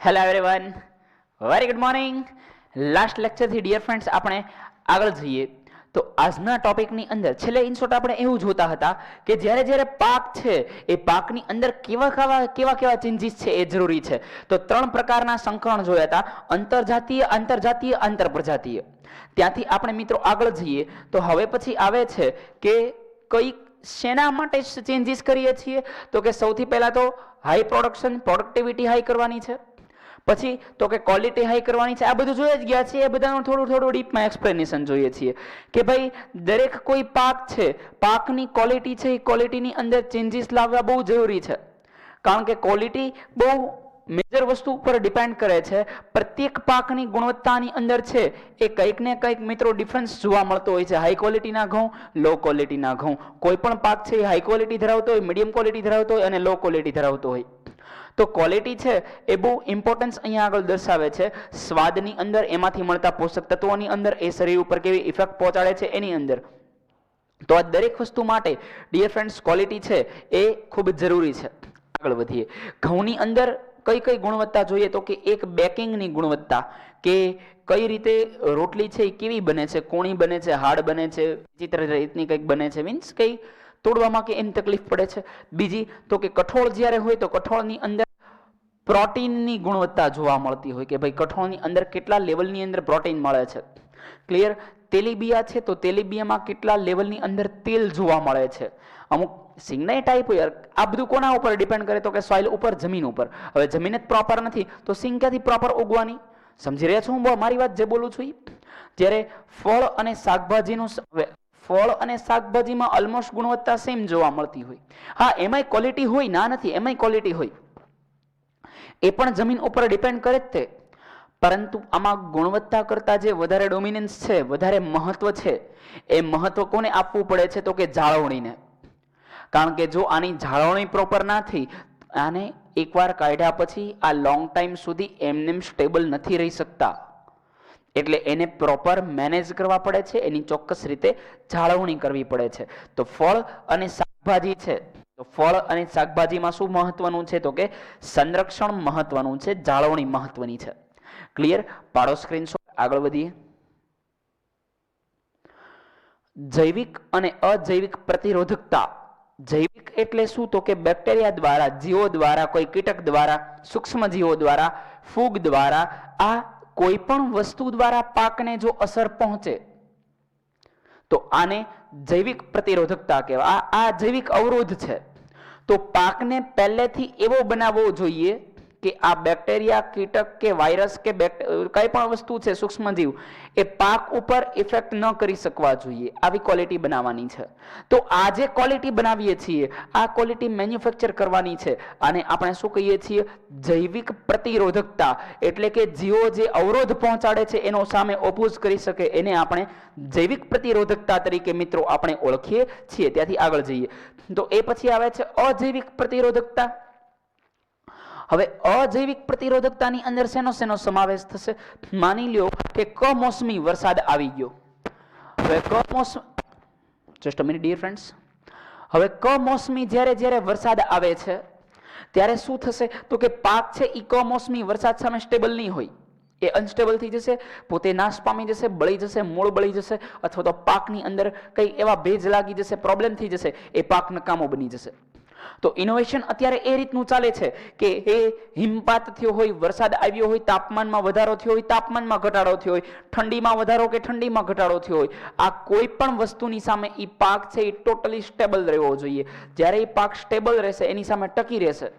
Hello everyone, very good morning. Last લેક્ચરથી dear friends આપણે આગળ જઈએ તો આજના ટોપિકની અંદર છેલ્લે ઇનશોર્ટ આપણે એવું જોતા હતા કે જ્યારે જ્યારે પાક છે એ પાકની અંદર કેવા ચેન્જીસ છે એ જરૂરી છે. તો ત્રણ પ્રકારના સંકરણ જોયા હતા: અંતરજાતીય, આંતરજાતીય, આંતરપ્રજાતીય. ત્યાંથી આપણે મિત્રો આગળ જઈએ તો હવે પછી આવે છે કે કઈ શેના માટે ચેન્જીસ કરીએ છીએ. તો કે સૌથી પહેલા તો હાઈ પ્રોડક્શન, પ્રોડક્ટિવિટી હાઈ કરવાની છે. પછી તો કે ક્વોલિટી હાઈ કરવાની છે. આ બધું જોઈ જ ગયા છે. એ બધાનું થોડું ડીપમાં એક્સપ્લેનેશન જોઈએ છીએ કે ભાઈ દરેક કોઈ પાક છે, પાકની ક્વોલિટી છે, એ ક્વોલિટીની અંદર ચેન્જીસ લાવવા બહુ જરૂરી છે. કારણ કે ક્વોલિટી બહુ મેજર વસ્તુ ઉપર ડિપેન્ડ કરે છે. પ્રત્યેક પાકની ગુણવત્તાની અંદર છે એ કંઈક ને કંઈક મિત્રો ડિફરન્સ જોવા મળતો હોય છે. હાઈ ક્વોલિટીના ઘઉં, લો ક્વોલિટીના ઘઉં. કોઈ પણ પાક છે એ હાઈ ક્વોલિટી ધરાવતો હોય, મીડિયમ ક્વોલિટી ધરાવતો હોય અને લો ક્વોલિટી ધરાવતો હોય. તો ક્વોલિટી છે એ બહુ ઇમ્પોર્ટન્સ અહીંયા આગળ દર્શાવે છે. સ્વાદની અંદર, એમાંથી મળતા પોષક તત્વોની અંદર, એ શરીર ઉપર કેવી ઇફેક્ટ પહોંચાડે છે એની અંદર. તો આ દરેક વસ્તુ માટે ડિયર ફ્રેન્ડ્સ ક્વોલિટી છે એ ખૂબ જરૂરી છે. આગળ વધીએ. ઘઉંની અંદર કઈ કઈ ગુણવત્તા જોઈએ તો કે એક બેકિંગની ગુણવત્તા, કે કઈ રીતે રોટલી છે એ કેવી બને છે, કોણી બને છે, હાર્ડ બને છે, વિચિત્ર રીતની કંઈક બને છે, મીન્સ કઈ તોડવામાં કે એમ તકલીફ પડે છે. બીજી તો કે કઠોળ જ્યારે હોય તો કઠોળની અંદર પ્રોટીનની ગુણવત્તા જોવા મળતી હોય કે ભાઈ કઠોળની અંદર કેટલા લેવલની અંદર પ્રોટીન મળે છે. ક્લિયર. તેલીબિયા છે તો તેલીબિયામાં કેટલા લેવલની અંદર તેલ જોવા મળે છે. અમુક સિંગનાઈ ટાઈપ હોય. આ બધું કોના ઉપર ડિપેન્ડ કરે તો કે સોઇલ ઉપર, જમીન ઉપર. હવે જમીન જ પ્રોપર નથી તો સિંગ ક્યાંથી પ્રોપર ઉગવાની? સમજી રહ્યા છો હું મારી વાત જે બોલું છું? જ્યારે ફળ અને શાકભાજીનું, ફળ અને શાકભાજીમાં ઓલમોસ્ટ ગુણવત્તા સેમ જોવા મળતી હોય. હા, એમાંય ક્વોલિટી હોય, ના નથી, એમાંય ક્વોલિટી હોય. એ પણ જમીન ઉપર ડિપેન્ડ કરે જ તે. પરંતુ આમાં ગુણવત્તા કરતા જે વધારે ડોમિનન્સ છે, વધારે મહત્વ છે, એ મહત્વ કોને આપવું પડે છે તો કે જાળવણીને. કારણ કે જો આની જાળવણી પ્રોપર ના થઈ, આને એકવાર કાઢ્યા પછી આ લોંગ ટાઈમ સુધી એમનેમ સ્ટેબલ નથી રહી શકતા. એટલે એને પ્રોપર મેનેજ કરવા પડે છે, એની ચોક્કસ રીતે જાળવણી કરવી પડે છે. તો ફળ અને શાકભાજી છે, તો ફળ અને શાકભાજીમાં શું મહત્વનું છે તો કે સંરક્ષણ મહત્વનું છે, જાળવણી મહત્વની છે. ક્લિયર. પાડો સ્ક્રીનશોટ. આગળ વધીએ. જૈવિક અને અજૈવિક પ્રતિરોધકતા. જૈવિક એટલે શું તો કે બેક્ટેરિયા દ્વારા, જીવો દ્વારા, કોઈ કીટક દ્વારા, સૂક્ષ્મ જીવો દ્વારા, ફૂગ દ્વારા, આ કોઈ પણ વસ્તુ દ્વારા પાકને જો અસર પહોંચે તો આને જૈવિક પ્રતિરોધકતા કહેવાય. આ જૈવિક અવરોધ છે. તો પાકને પહેલેથી એવો બનાવવો જોઈએ કે આ બેક્ટેરિયા, કીટક કે વાયરસ કે કઈ પણ વસ્તુ છે, સૂક્ષ્મજીવ, એ પાક ઉપર ઇફેક્ટ ન કરી શકવા જોઈએ. આવી ક્વોલિટી બનાવવાની છે. તો આ જે ક્વોલિટી બનાવીએ છીએ, આ ક્વોલિટી મેન્યુફેક્ચર કરવાની છે. અને આપણે શું કહીએ છીએ? જૈવિક પ્રતિરોધકતા. એટલે કે જીવો જે અવરોધ પહોંચાડે છે એનો સામે ઓપોઝ કરી શકે, એને આપણે જૈવિક પ્રતિરોધકતા તરીકે મિત્રો આપણે ઓળખીએ છીએ. ત્યાંથી આગળ જઈએ તો એ પછી આવે છે અજૈવિક પ્રતિરોધકતા. હવે અજૈવિક પ્રતિરોધકતાની અંદર શેનો સમાવેશ થશે? માની લ્યો કે કમોસમી વરસાદ આવી ગયો. હવે just a minute dear friends. હવે કમોસમી જ્યારે વરસાદ આવે છે ત્યારે શું થશે તો કે પાક છે એ કમોસમી વરસાદ સામે સ્ટેબલ નહીં હોય. એ અનસ્ટેબલ થઈ જશે, પોતે નાશ પામી જશે, બળી જશે, મૂળ બળી જશે, અથવા તો પાકની અંદર કઈ એવા ભેજ લાગી જશે, પ્રોબ્લેમ થઈ જશે, એ પાક નકામો બની જશે. તો ઇનોવેશન અત્યારે એ રીતનું ચાલે છે કે એ હિમપાત થયો હોય, વરસાદ આવ્યો હોય, તાપમાનમાં વધારો થયો હોય, તાપમાનમાં ઘટાડો થયો હોય, ઠંડીમાં વધારો કે ઠંડીમાં ઘટાડો થયો હોય, આ કોઈ પણ વસ્તુની સામે એ પાક છે એ ટોટલી સ્ટેબલ રહેવો જોઈએ. જ્યારે એ પાક સ્ટેબલ રહેશે, એની સામે ટકી રહેશે,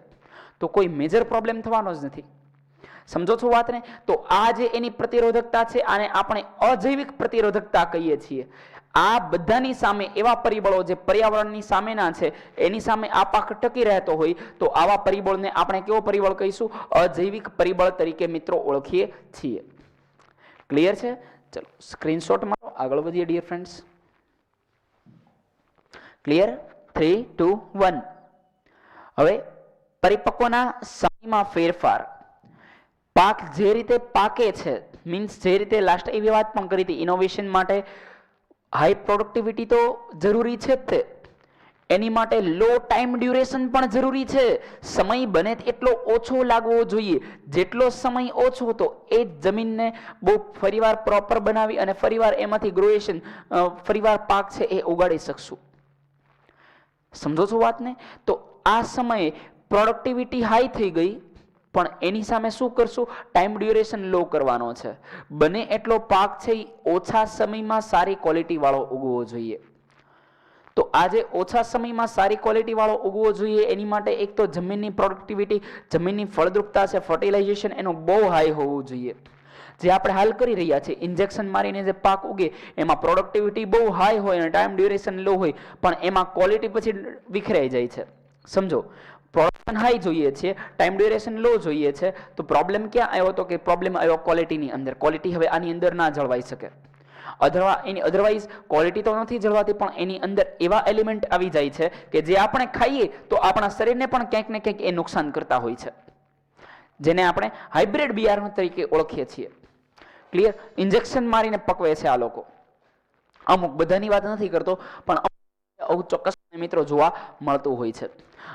તો કોઈ મેજર પ્રોબ્લેમ થવાનો જ નથી. સમજો છો વાતને? તો આ જે એની પ્રતિરોધકતા છે, આને આપણે અજૈવિક પ્રતિરોધકતા કહીએ છીએ. આ બધાની સામે એવા પરિબળો જે પર્યાવરણની સામેના છે, એની સામે આ પાક ટકી રહેતો હોય તો આવા પરિબળને આપણે કેવો પરિબળ કહીશું? અજૈવિક પરિબળ તરીકે મિત્રો ઓળખીએ છીએ. ક્લિયર છે? ચલો સ્ક્રીનશોટ મારો, આગળ વધીએ ડિયર ફ્રેન્ડ્સ. ક્લિયર? 3, 2, 1. હવે પરિપક્વના સમયમાં ફેરફાર. પાક જે રીતે પાકે છે, મીન્સ જે રીતે લાસ્ટ એવી વાત પણ કરી હતી, ઇનોવેશન માટે હાઈ પ્રોડક્ટિવિટી તો જરૂરી છે જ તે. એની માટે લો ટાઈમ ડ્યુરેશન પણ જરૂરી છે. સમય બને એટલો ઓછો લાગવો જોઈએ. જેટલો સમય ઓછો તો એ જ જમીનને બહુ ફરીવાર પ્રોપર બનાવી અને ફરીવાર એમાંથી ગ્રોએશન ફરીવાર પાક છે એ ઉગાડી શકશું. સમજો છો વાતને? તો આ સમયે પ્રોડક્ટિવિટી હાઈ થઈ ગઈ, પણ એની સામે શું કરશું? ટાઈમ ડ્યુરેશન લો કરવાનો છે. બને એટલો પાક છે એ ઓછા સમયમાં સારી ક્વોલિટી વાળો ઉગવો જોઈએ. તો આજે ઓછા સમયમાં સારી ક્વોલિટી વાળો ઉગવો જોઈએ એની માટે એક તો જમીનની પ્રોડક્ટિવિટી, જમીનની ફળદ્રુપતા છે, ફર્ટિલાઇઝેશન એનું બહુ હાઈ હોવું જોઈએ. જે આપણે હાલ કરી રહ્યા છીએ, ઇન્જેક્શન મારીને જે પાક ઉગે એમાં પ્રોડક્ટિવિટી બહુ હાઈ હોય અને ટાઈમ ડ્યુરેશન લો હોય, પણ એમાં ક્વોલિટી પછી વિખરાઈ જાય છે. સમજો, પ્રોડક્શન હાઈ જોઈએ છે, ટાઈમ ડ્યુરેશન લો જોઈએ છે, તો પ્રોબ્લેમ ક્યાં આવ્યો? તો કે પ્રોબ્લેમ આવ્યો ક્વોલિટીની અંદર. ક્વોલિટી હવે આની અંદર ના જળવાઈ શકે. અધરવાઇઝ ક્વોલિટી તો નથી જળવાતી, પણ એની અંદર એવા એલિમેન્ટ આવી જાય છે કે જે આપણે ખાઈએ તો આપણા શરીરને પણ ક્યાંક ને ક્યાંક એ નુકસાન કરતા હોય છે, જેને આપણે હાઇબ્રિડ બિયારણ તરીકે ઓળખીએ છીએ. ક્લિયર? ઇન્જેક્શન મારીને પકવે છે આ લોકો. અમુક, બધાની વાત નથી કરતો, પણ અમુક ચોક્કસ મિત્રો જોવા મળતું હોય છે.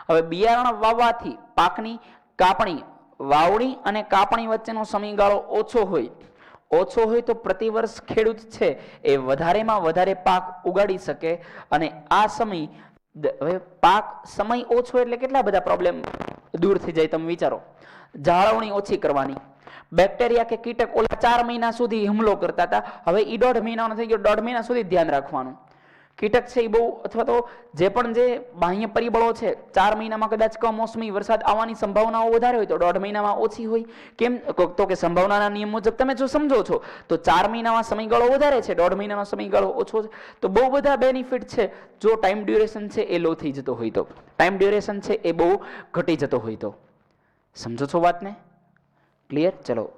હવે બિયારણ વાવવાથી પાકની કાપણી, વાવણી અને કાપણી વચ્ચેનો સમયગાળો ઓછો હોય તો પ્રતિ વર્ષ ખેડૂત છે એ વધારેમાં વધારે પાક ઉગાડી શકે. અને આ સમય, હવે પાક સમય ઓછો એટલે કેટલા બધા પ્રોબ્લેમ દૂર થઈ જાય તમે વિચારો. જાળવણી ઓછી કરવાની, બેક્ટેરિયા કે કીટક ઓલા 4 મહિના સુધી હુમલો કરતા હતા, હવે એ 1.5 મહિનાનો થઈ ગયો, 1.5 મહિના સુધી ધ્યાન રાખવાનું. કીટક છે એ બહુ, અથવા તો જે પણ જે બાહ્ય પરિબળો છે, 4 મહિનામાં કદાચ કમોસમી વરસાદ આવવાની સંભાવનાઓ વધારે હોય તો 1.5 મહિનામાં ઓછી હોય. કેમ? તો કે સંભાવનાના નિયમ મુજબ તમે જો સમજો છો તો 4 મહિનામાં સમયગાળો વધારે છે, 1.5 મહિનાનો સમયગાળો ઓછો છે. તો બહુ બધા બેનિફિટ છે જો ટાઈમ ડ્યુરેશન છે એ લો થઈ જતો હોય તો, ટાઈમ ડ્યુરેશન છે એ બહુ ઘટી જતો હોય તો. સમજો છો વાતને? ક્લિયર? ચલો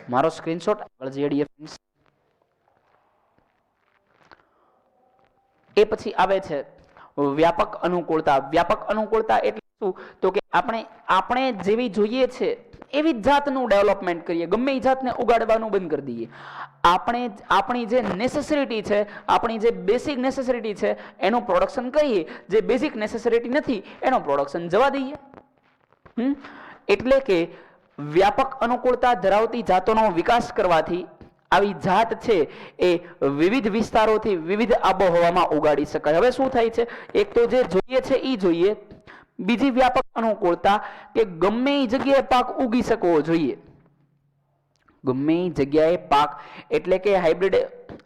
મારો સ્ક્રીનશોટ આગળ જઈએ. એ પછી આવે છે વ્યાપક અનુકૂળતા. વ્યાપક અનુકૂળતા એટલે શું? તો કે આપણે જેવી જોઈએ છે એવી જ જાતનું ડેવલપમેન્ટ કરીએ, ગમે એ જાતને ઉગાડવાનું બંધ કરી દઈએ. આપણી જે નેસેસરિટી છે, આપણી જે બેસિક નેસેસરિટી છે એનું પ્રોડક્શન કરીએ, જે બેસિક નેસેસરિટી નથી એનું પ્રોડક્શન જવા દઈએ. એટલે કે વ્યાપક અનુકૂળતા ધરાવતી જાતોનો વિકાસ કરવાથી આવી જાત છે એ વિવિધ વિસ્તારોથી વિવિધ આબોહવામાં ઉગાડી શકાય. હવે શું થાય છે? એક તો જે જોઈએ છે એ જોઈએ, બીજી વ્યાપક અનુકૂળતા કે ગમે એ જગ્યાએ પાક ઉગી શકવો જોઈએ. ગમે એ જગ્યાએ પાક, એટલે કે હાઇબ્રિડ.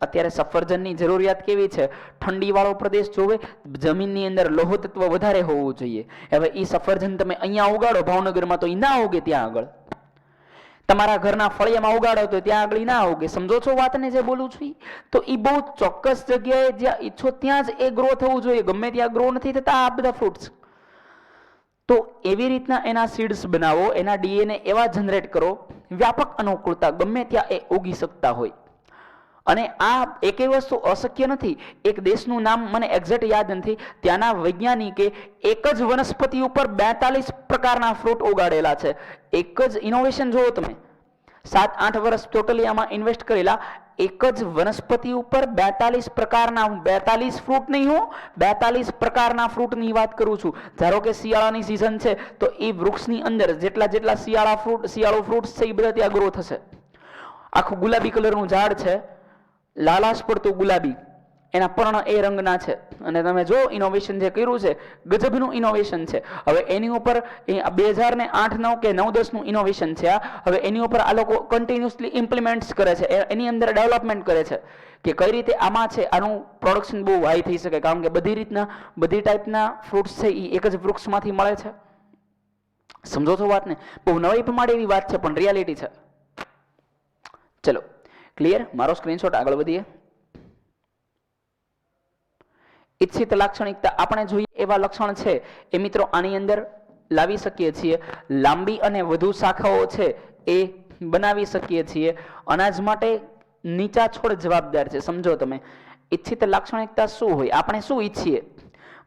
અત્યારે સફરજનની જરૂરિયાત કેવી છે? ઠંડી વાળો પ્રદેશ જોવે, જમીનની અંદર લોહ તત્વ વધારે હોવું જોઈએ. હવે એ સફરજન તમે અહીંયા ઉગાડો ભાવનગરમાં તો એ ના ઉગે, ત્યાં આગળ તમારા ઘરના ફળિયામાં ઉગાડો તો ત્યાં આગળ ના ઉગે. સમજો છો વાતને જે બોલું છું? તો એ બહુ ચોક્કસ જગ્યાએ જ્યાં ઈચ્છો ત્યાં જ એ ગ્રો થવું જોઈએ. ગમે ત્યાં ગ્રો નથી થતા આ બધા ફ્રૂટ્સ. તો એવી રીતના એના સીડ્સ બનાવો, એના ડીએનએ એવા જનરેટ કરો, વ્યાપક અનુકૂળતા ગમે ત્યાં એ ઉગી શકતા હોય. અને આ એકેય વસ્તુ અશક્ય નથી. એક દેશનું નામ મને એક્ઝેક્ટ યાદ નથી, ત્યાંના વૈજ્ઞાનિકે એક જ વનસ્પતિ ઉપર 42 પ્રકારના ફ્રૂટ ઉગાડેલા છે. એક જ ઇનોવેશન જોવો તમે, 7-8 વર્ષ ટોટલી આમાં ઇન્વેસ્ટ કરેલા. એક જ વનસ્પતિ ઉપર 42 પ્રકારના, 42 ફ્રૂટ નહીં હો, 42 પ્રકારના ફ્રૂટની વાત કરું છું. ધારો કે શિયાળાની સિઝન છે તો એ વૃક્ષની અંદર જેટલા શિયાળો ફ્રૂટ્સ છે એ બધા ત્યાં ગ્રો થશે. આખું ગુલાબી કલરનું ઝાડ છે, લાલાશ પડતું ગુલાબી, એના પર્ણ એ રંગના છે. અને તમે જો ઇનોવેશન જે કર્યું છે, ગજબનું ઇનોવેશન છે. હવે એની ઉપર 2008-9 કે 9-10નું ઇનોવેશન છે. હવે એની ઉપર આ લોકો કન્ટિન્યુઅસલી ઇમ્પ્લિમેન્ટ્સ કરે છે, એની અંદર ડેવલપમેન્ટ કરે છે કે કઈ રીતે આમાં છે આનું પ્રોડક્શન બહુ હાઈ થઈ શકે. કારણ કે બધી ટાઈપના ફ્રૂટ્સ છે એ એક જ વૃક્ષમાંથી મળે છે. સમજો છો વાતને? બહુ નવી પ્રમાણેની વાત છે પણ રિયાલિટી છે. ચલો ક્લિયર? મારો સ્ક્રીનશોટ આગળ વધીએ. ઇચ્છિત લાક્ષણિકતા આપણે જોઈએ એવા લક્ષણ છે એ મિત્રો આની અંદર લાવી શકીએ છીએ. લાંબી અને વધુ શાખાઓ છે એ બનાવી શકીએ છીએ. અનાજ માટે નીચા છોડ જવાબદાર છે. સમજો તમે, ઇચ્છિત લાક્ષણિકતા શું હોય? આપણે શું ઈચ્છીએ?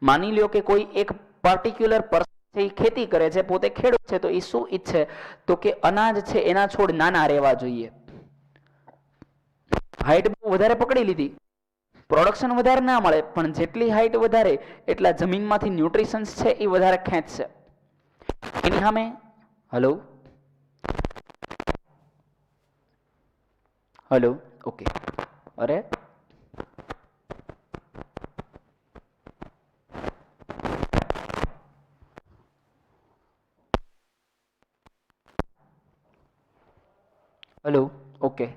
માની લ્યો કે કોઈ એક પર્ટિક્યુલર પર્સન છે એ ખેતી કરે છે, પોતે ખેડૂત છે, તો એ શું ઈચ્છે? તો કે અનાજ છે એના છોડ નાના રહેવા જોઈએ. હાઈટ બહુ વધારે પકડી લીધી પ્રોડક્શન વધારે ના મળે, પણ જેટલી હાઈટ વધારે એટલા જમીનમાંથી ન્યુટ્રિશન્સ છે એ વધારે ખેંચશે. એની સામે હલો હલો ઓકે, અરે હલો ઓકે.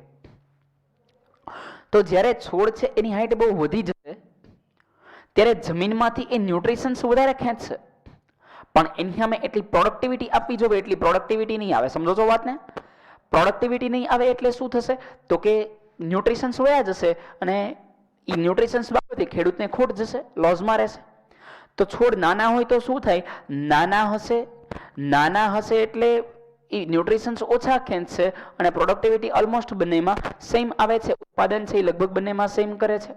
તો જ્યારે છોડ છે એની હાઈટ બહુ વધી જશે ત્યારે જમીનમાંથી એ ન્યુટ્રિશન્સ વધારે ખેંચશે, પણ એની સામે એટલી પ્રોડક્ટિવિટી આપવી જોઈએ એટલી પ્રોડક્ટિવિટી નહીં આવે. સમજો છો વાતને? પ્રોડક્ટિવિટી નહીં આવે એટલે શું થશે તો કે ન્યુટ્રિશન્સ વયા જશે અને એ ન્યુટ્રિશન્સ બાબતે ખેડૂતને ખોટ જશે, લોઝમાં રહેશે. તો છોડ નાના હોય તો શું થાય? નાના હશે એટલે એ ન્યુટ્રિશન્સ ઓછા ખેંચશે અને પ્રોડક્ટિવિટી ઓલમોસ્ટ બંનેમાં સેમ આવે છે. ઉત્પાદન છે એ લગભગ બંનેમાં સેમ કરે છે.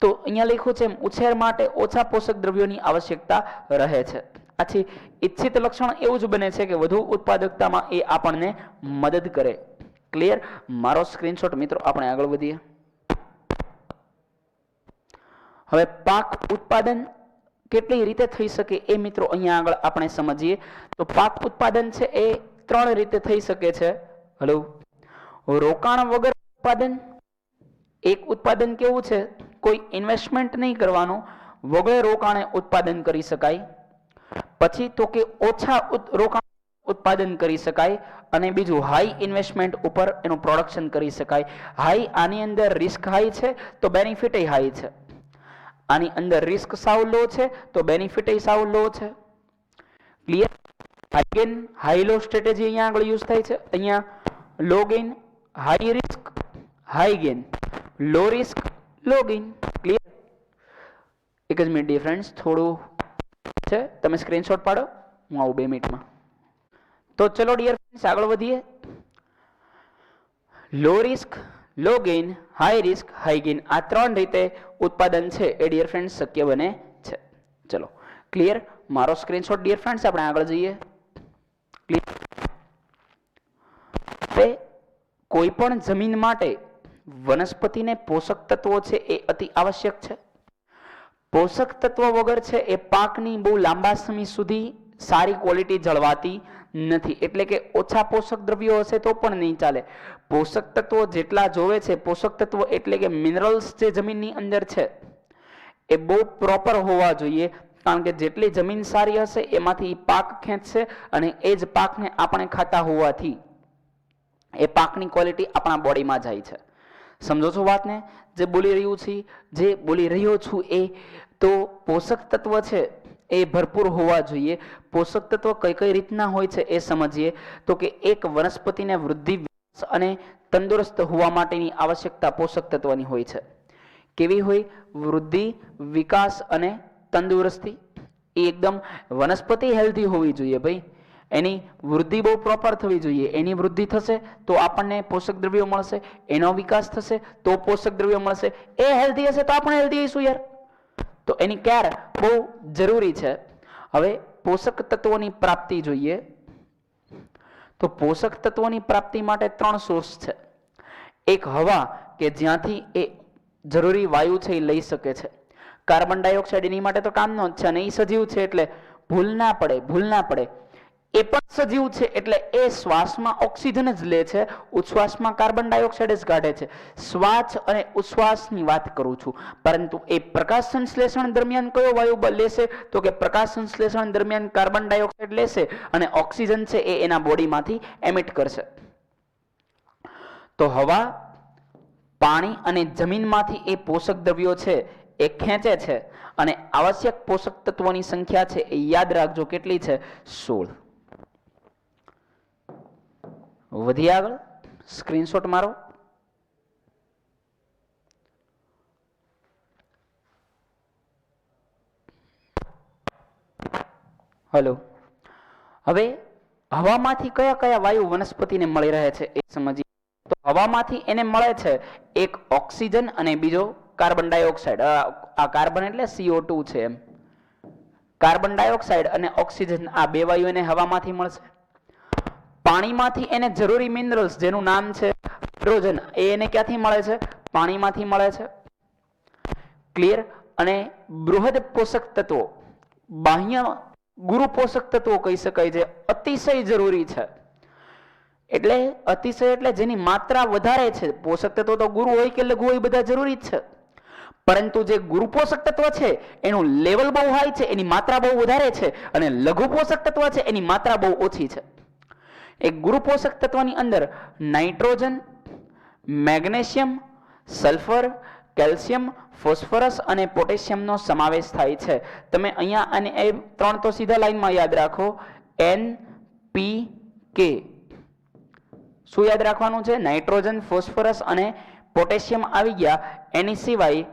તો અહીંયા લખ્યું છે એમ ઉછેર માટે ઓછા પોષક દ્રવ્યોની આવશ્યકતા રહે છે. આથી ઈચ્છિત લક્ષણ એવું જ બને છે કે વધુ ઉત્પાદકતામાં એ આપણને મદદ કરે. ક્લિયર? મારો સ્ક્રીનશોટ મિત્રો, આપણે આગળ વધીએ. હવે પાક ઉત્પાદન કેટલી રીતે થઈ શકે એ મિત્રો અહીંયા આગળ આપણે સમજીએ. તો પાક ઉત્પાદન છે એ 3 રીતે થઈ શકે છે. હલો, રોકાણ વગર ઉત્પાદન. એક ઉત્પાદન કેવું છે? કોઈ ઇન્વેસ્ટમેન્ટ નહીં કરવાનું, વગર રોકાણે ઉત્પાદન કરી શકાય. પછી તો કે ઓછા રોકાણ ઉત્પાદન કરી શકાય. અને બીજું હાઈ ઇન્વેસ્ટમેન્ટ ઉપર એનું પ્રોડક્શન કરી શકાય. હાઈ, આની અંદર રિસ્ક હાઈ છે તો બેનિફિટ હાઈ છે. આની અંદર રિસ્ક સાવ લો છે તો બેનિફિટ સાવ લો છે. Clear? High gain high low strategy અહીંયા આગળ યુઝ થાય છે. અહીંયા low gain high risk high gain, low risk low gain. Clear? એક જ મિનિટ ડિફરન્સ થોડું છે, તમે સ્ક્રીનશોટ પાડો, હું આવું 2 મિનિટમાં. તો ચલો ડિયર ફ્રેન્ડ્સ આગળ વધીએ. Low risk low gain high risk high gain, આ 3 રીતે ઉત્પાદન છે એ ડિયર ફ્રેન્ડ્સ શક્ય બને છે. ચલો ક્લિયર? મારો સ્ક્રીનશોટ ડિયર ફ્રેન્ડ્સ, આપણે આગળ જઈએ. ક્લિયર? કોઈ પણ જમીન માટે વનસ્પતિને પોષક તત્વો છે એ અતિ આવશ્યક છે. પોષક તત્વો વગર છે એ પાકની બહુ લાંબા સમય સુધી સારી ક્વોલિટી જળવાતી નથી. એટલે કે ઓછા પોષક દ્રવ્યો હશે તો પણ નહીં ચાલે. પોષક તત્વો જેટલા જોવે છે, પોષક તત્વો એટલે કે મિનરલ્સ જે જમીનની અંદર છે એ બહુ પ્રોપર હોવા જોઈએ. કારણ કે જેટલી જમીન સારી હશે એમાંથી પાક ખેંચશે અને એ જ પાકને આપણે ખાતા હોવાથી એ પાકની ક્વોલિટી આપણા બોડીમાં જાય છે. સમજો છો વાતને? જે બોલી રહ્યો છું એ તો પોષક તત્વ છે એ ભરપૂર હોવા જોઈએ. પોષક તત્વ કઈ કઈ રીતના હોય છે એ સમજીએ. તો કે એક વનસ્પતિને વૃદ્ધિ અને તંદુરસ્ત હોવા માટેની આવશ્યકતા પોષક તત્વની હોય છે. કેવી હોય? વૃદ્ધિ, વિકાસ અને તંદુરસ્તી. એ એકદમ વનસ્પતિ હેલ્ધી હોવી જોઈએ ભાઈ. એની વૃદ્ધિ બહુ પ્રોપર થવી જોઈએ. એની વૃદ્ધિ થશે તો આપણને પોષક દ્રવ્યો મળશે, એનો વિકાસ થશે તો પોષક દ્રવ્યો મળશે. એ હેલ્ધી હશે તો આપણે હેલ્ધી હશું યાર. તો એની કેર બહુ જરૂરી છે. હવે પોષક તત્વોની પ્રાપ્તિ જોઈએ. તો પોષક તત્વોની પ્રાપ્તિ માટે 3 સોર્સ છે. એક હવા, કે જ્યાંથી એ જરૂરી વાયુ છે એ લઈ શકે છે. કાર્બન ડાયોક્સાઇડ એની માટે તો કામનો જ છે અને એ સજીવ છે એટલે ભૂલ ના પડે. એ પણ સજીવ છે એટલે એ શ્વાસમાં ઓક્સિજન જ લે છે, ઉચ્છ્વાસમાં કાર્બન ડાયોક્સાઇડ જ કાઢે છે. શ્વાસ અને ઉચ્છ્વાસની વાત કરું છું. પરંતુ એ પ્રકાશ સંશ્લેષણ દરમિયાન કયો વાયુ લેશે? તો કે પ્રકાશ સંશ્લેષણ દરમિયાન કાર્બન ડાયોક્સાઇડ લેશે અને ઓક્સિજન છે એ એના બોડીમાંથી એમિટ કરશે. તો હવા, પાણી અને જમીનમાંથી એ પોષક દ્રવ્યો છે એ ખેંચે છે અને આવશ્યક પોષક તત્વોની સંખ્યા છે એ યાદ રાખજો કેટલી છે? 16. વધી આગળ, સ્ક્રીનશોટ મારો. હલો. હવે હવામાંથી કયા કયા વાયુ વનસ્પતિને મળી રહે છે એ સમજીએ. તો હવામાંથી એને મળે છે એક ઓક્સિજન અને બીજો કાર્બન ડાયોક્સાઇડ. આ કાર્બન એટલે CO2 છે એમ. કાર્બન ડાયોક્સાઇડ અને ઓક્સિજન, આ 2 વાયુ એને હવામાંથી મળશે. પાણીમાંથી એને જરૂરી મિનરલ્સ જેનું નામ છે હાઇડ્રોજન, એ એને ક્યાંથી મળે છે? પાણીમાંથી મળે છે. ક્લિયર? અને બૃહદ પોષક તત્વો, બાહ્ય ગુરુ પોષક તત્વો કહી શકાય છે, અતિશય જરૂરી છે. એટલે અતિશય એટલે જેની માત્રા વધારે છે. પોષક તત્વો તો ગુરુ હોય કે લઘુ હોય બધા જરૂરી જ છે, પરંતુ જે ગુરુ પોષક તત્વ છે એનું લેવલ બહુ હાઈ છે, એની માત્રા બહુ વધારે છે, અને લઘુ પોષક તત્વ છે એની માત્રા બહુ ઓછી છે. એક ગુરુ પોષક તત્વની અંદર nitrogen, magnesium, sulphur, calcium, phosphorus અને પોટેશિયમનો સમાવેશ થાય છે. તમે અહીંયા અને એ ત્રણ તો સીધા લાઈનમાં યાદ રાખો, NPK. શું યાદ રાખવાનું છે? નાઇટ્રોજન, ફોસ્ફરસ અને પોટેશિયમ આવી ગયા. એની સિવાય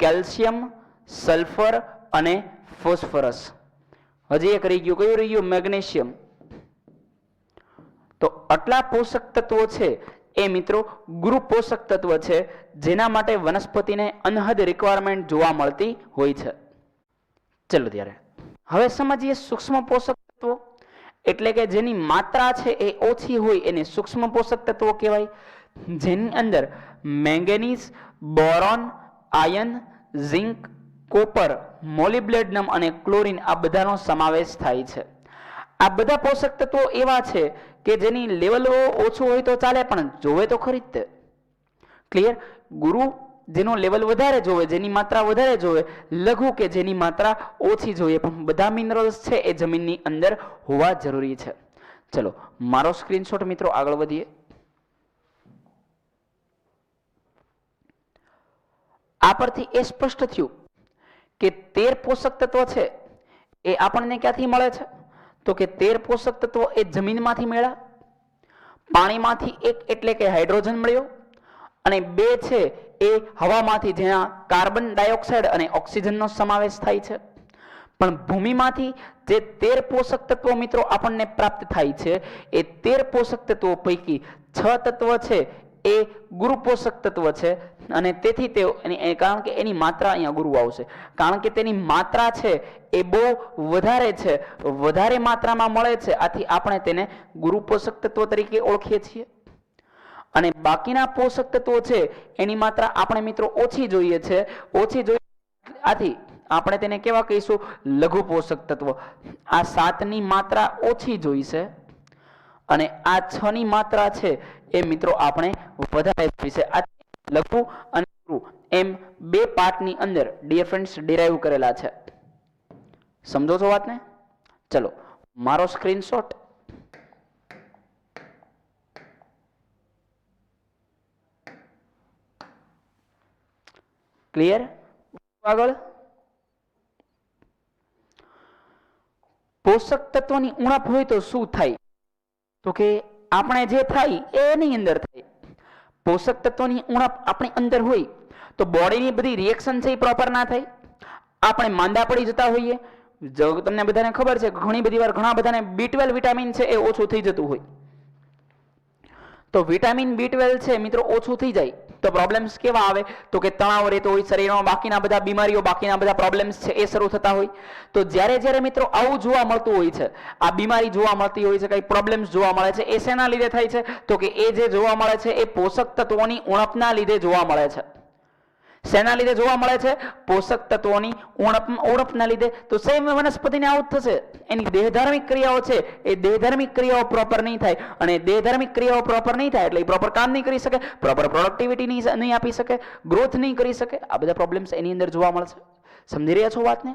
કેલ્શિયમ, સલ્ફર અને ફોસ્ફરસ. હજી એક રહી ગયું. કયું રહી ગયું? મેગ્નેશિયમ. તો આટલા પોષક તત્વો છે એ મિત્રો ગુરુ પોષક તત્વ છે, જેના માટે વનસ્પતિને અનહદ રિક્વાયરમેન્ટ જોવા મળતી હોય છે. ચલો ત્યારે હવે સમજીએ સૂક્ષ્મ પોષક તત્વો. એટલે કે જેની માત્રા છે એ ઓછી હોય એને સૂક્ષ્મ પોષક તત્વો કહેવાય. જેની અંદર manganese, boron, iron, zinc, copper, molybdenum અને ક્લોરીન આ બધાનો સમાવેશ થાય છે. આ બધા પોષક તત્વો એવા છે કે જેની લેવલ ઓછું હોય તો ચાલે, પણ જોવે તો ખરી જ તે. ક્લિયર? ગુરુ જેનો લેવલ વધારે જોવે, જેની માત્રા વધારે જોવે, લઘુ કે જેની માત્રા ઓછી જોઈએ, પણ બધા મિનરલ્સ છે એ જમીનની અંદર હોવા જરૂરી છે. ચલો મારો સ્ક્રીનશોટ મિત્રો આગળ વધીએ. આ પરથી એ સ્પષ્ટ થયું કે 13 પોષક તત્વો છે એ આપણને ક્યાંથી મળે છે? તો કે 13 પોષક તત્વો એ જમીનમાંથી મળ્યા, પાણીમાંથી 1 એટલે કે હાઇડ્રોજન મળ્યો, અને 2 છે એ હવામાંથી જ્યાં કાર્બન ડાયોક્સાઇડ અને ઓક્સિજનનો સમાવેશ થાય છે. પણ ભૂમિમાંથી જે 13 પોષક તત્વો મિત્રો આપણને પ્રાપ્ત થાય છે એ 13 પોષક તત્વો પૈકી 6 તત્વ છે એ ગુરુ પોષક તત્વ છે. અને તેથી તે કારણ કે એની માત્રા અહીંયા ગુરુ આવશે, કારણ કે તેની માત્રા છે એ બહુ વધારે છે, વધારે માત્રામાં મળે છે. આથી આપણે તેને ગુરુ પોષક તત્વ તરીકે ઓળખીએ છીએ. અને બાકીના પોષક તત્વો છે એની માત્રા આપણે મિત્રો ઓછી જોઈએ છે, ઓછી જોઈએ, આથી આપણે તેને કેવા કહીશું? લઘુ પોષક તત્વ. આ 7 ની માત્રા ઓછી જોઈશે અને આ 6 ની માત્રા છે એ મિત્રો આપણે વધારે જોઈશે. આ લઘુ અને ગુરુ એમ 2 પાર્ટની અંદર ડિયર ફ્રેન્ડ્સ ડિરાઈવ કરેલા છે. સમજો છો વાતને? ચલો મારો સ્ક્રીનશોટ. ક્લિયર? આગળ પોષક તત્વોની ઉણપ હોય તો શું થાય? તો કે આપણે જે થાય એની અંદર થાય. પોષક તત્વોની ઉણપ આપણી અંદર હોય તો બોડીની બધી રિએક્શન છે એ પ્રોપર ના થાય, આપણે માંદા પડી જતા હોઈએ. જો તમને બધાને ખબર છે ઘણી બધી વાર ઘણા બધાને B12 વિટામિન છે એ ઓછું થઈ જતું હોય, તો વિટામિન B12 છે મિત્રો ઓછું થઈ જાય તો પ્રોબ્લેમ્સ કેવા આવે? તો કે તણાવ રહેતો હોય શરીરમાં, બાકીના બધા બીમારીઓ, બાકીના બધા પ્રોબ્લેમ્સ છે એ શરૂ થતા હોય. તો જ્યારે મિત્રો આવું જોવા મળતું હોય છે, આ બીમારી જોવા મળતી હોય છે, કઈ પ્રોબ્લેમ્સ જોવા મળે છે, એ શેના લીધે થાય છે? તો કે એ જે જોવા મળે છે એ પોષક તત્વોની ઉણપના લીધે જોવા મળે છે. શેના લીધે જોવા મળે છે? પોષક તત્વોની ઉણપના લીધે. તો સેમ વનસ્પતિને આવું થશે. એની દેહધાર્મિક ક્રિયાઓ છે એ દેહધાર્મિક ક્રિયાઓ પ્રોપર નહીં થાય, અને દેહધાર્મિક ક્રિયાઓ પ્રોપર નહીં થાય એટલે એ પ્રોપર કામ નહીં કરી શકે, પ્રોપર પ્રોડક્ટિવિટી નહીં આપી શકે, ગ્રોથ નહીં કરી શકે. આ બધા પ્રોબ્લેમ્સ એની અંદર જોવા મળશે. સમજી રહ્યા છો વાતને?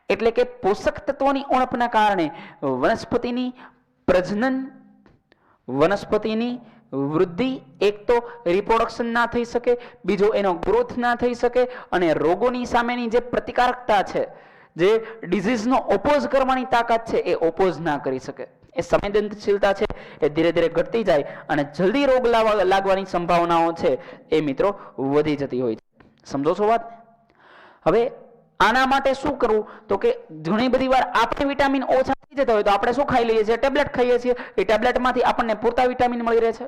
એટલે કે પોષક તત્વોની ઉણપના કારણે વનસ્પતિની પ્રજનન, વનસ્પતિની વૃદ્ધિ, એક તો રિપ્રોડક્શન ના થઈ શકે, બીજો એનો ગ્રોથ ના થઈ શકે, અને રોગોની સામેની જે પ્રતિકારકતા છે, જે ડિઝીઝનો ઓપોઝ કરવાની તાકાત છે એ ઓપોઝ ના કરી શકે. એ સંવેદનશીલતા છે એ ધીરે ધીરે ઘટતી જાય અને જલ્દી રોગ લાગવાની સંભાવનાઓ છે એ મિત્રો વધી જતી હોય છે. સમજો છો વાત? હવે આના માટે શું કરવું? તો કે ઘણી બધી વાર આપણે વિટામિન ઓછા થઈ જતા હોય તો આપણે શું ખાઈ લઈએ છીએ? ટેબ્લેટ ખાઈએ છીએ. એ ટેબ્લેટમાંથી આપણને પૂરતા વિટામિન મળી રહે છે,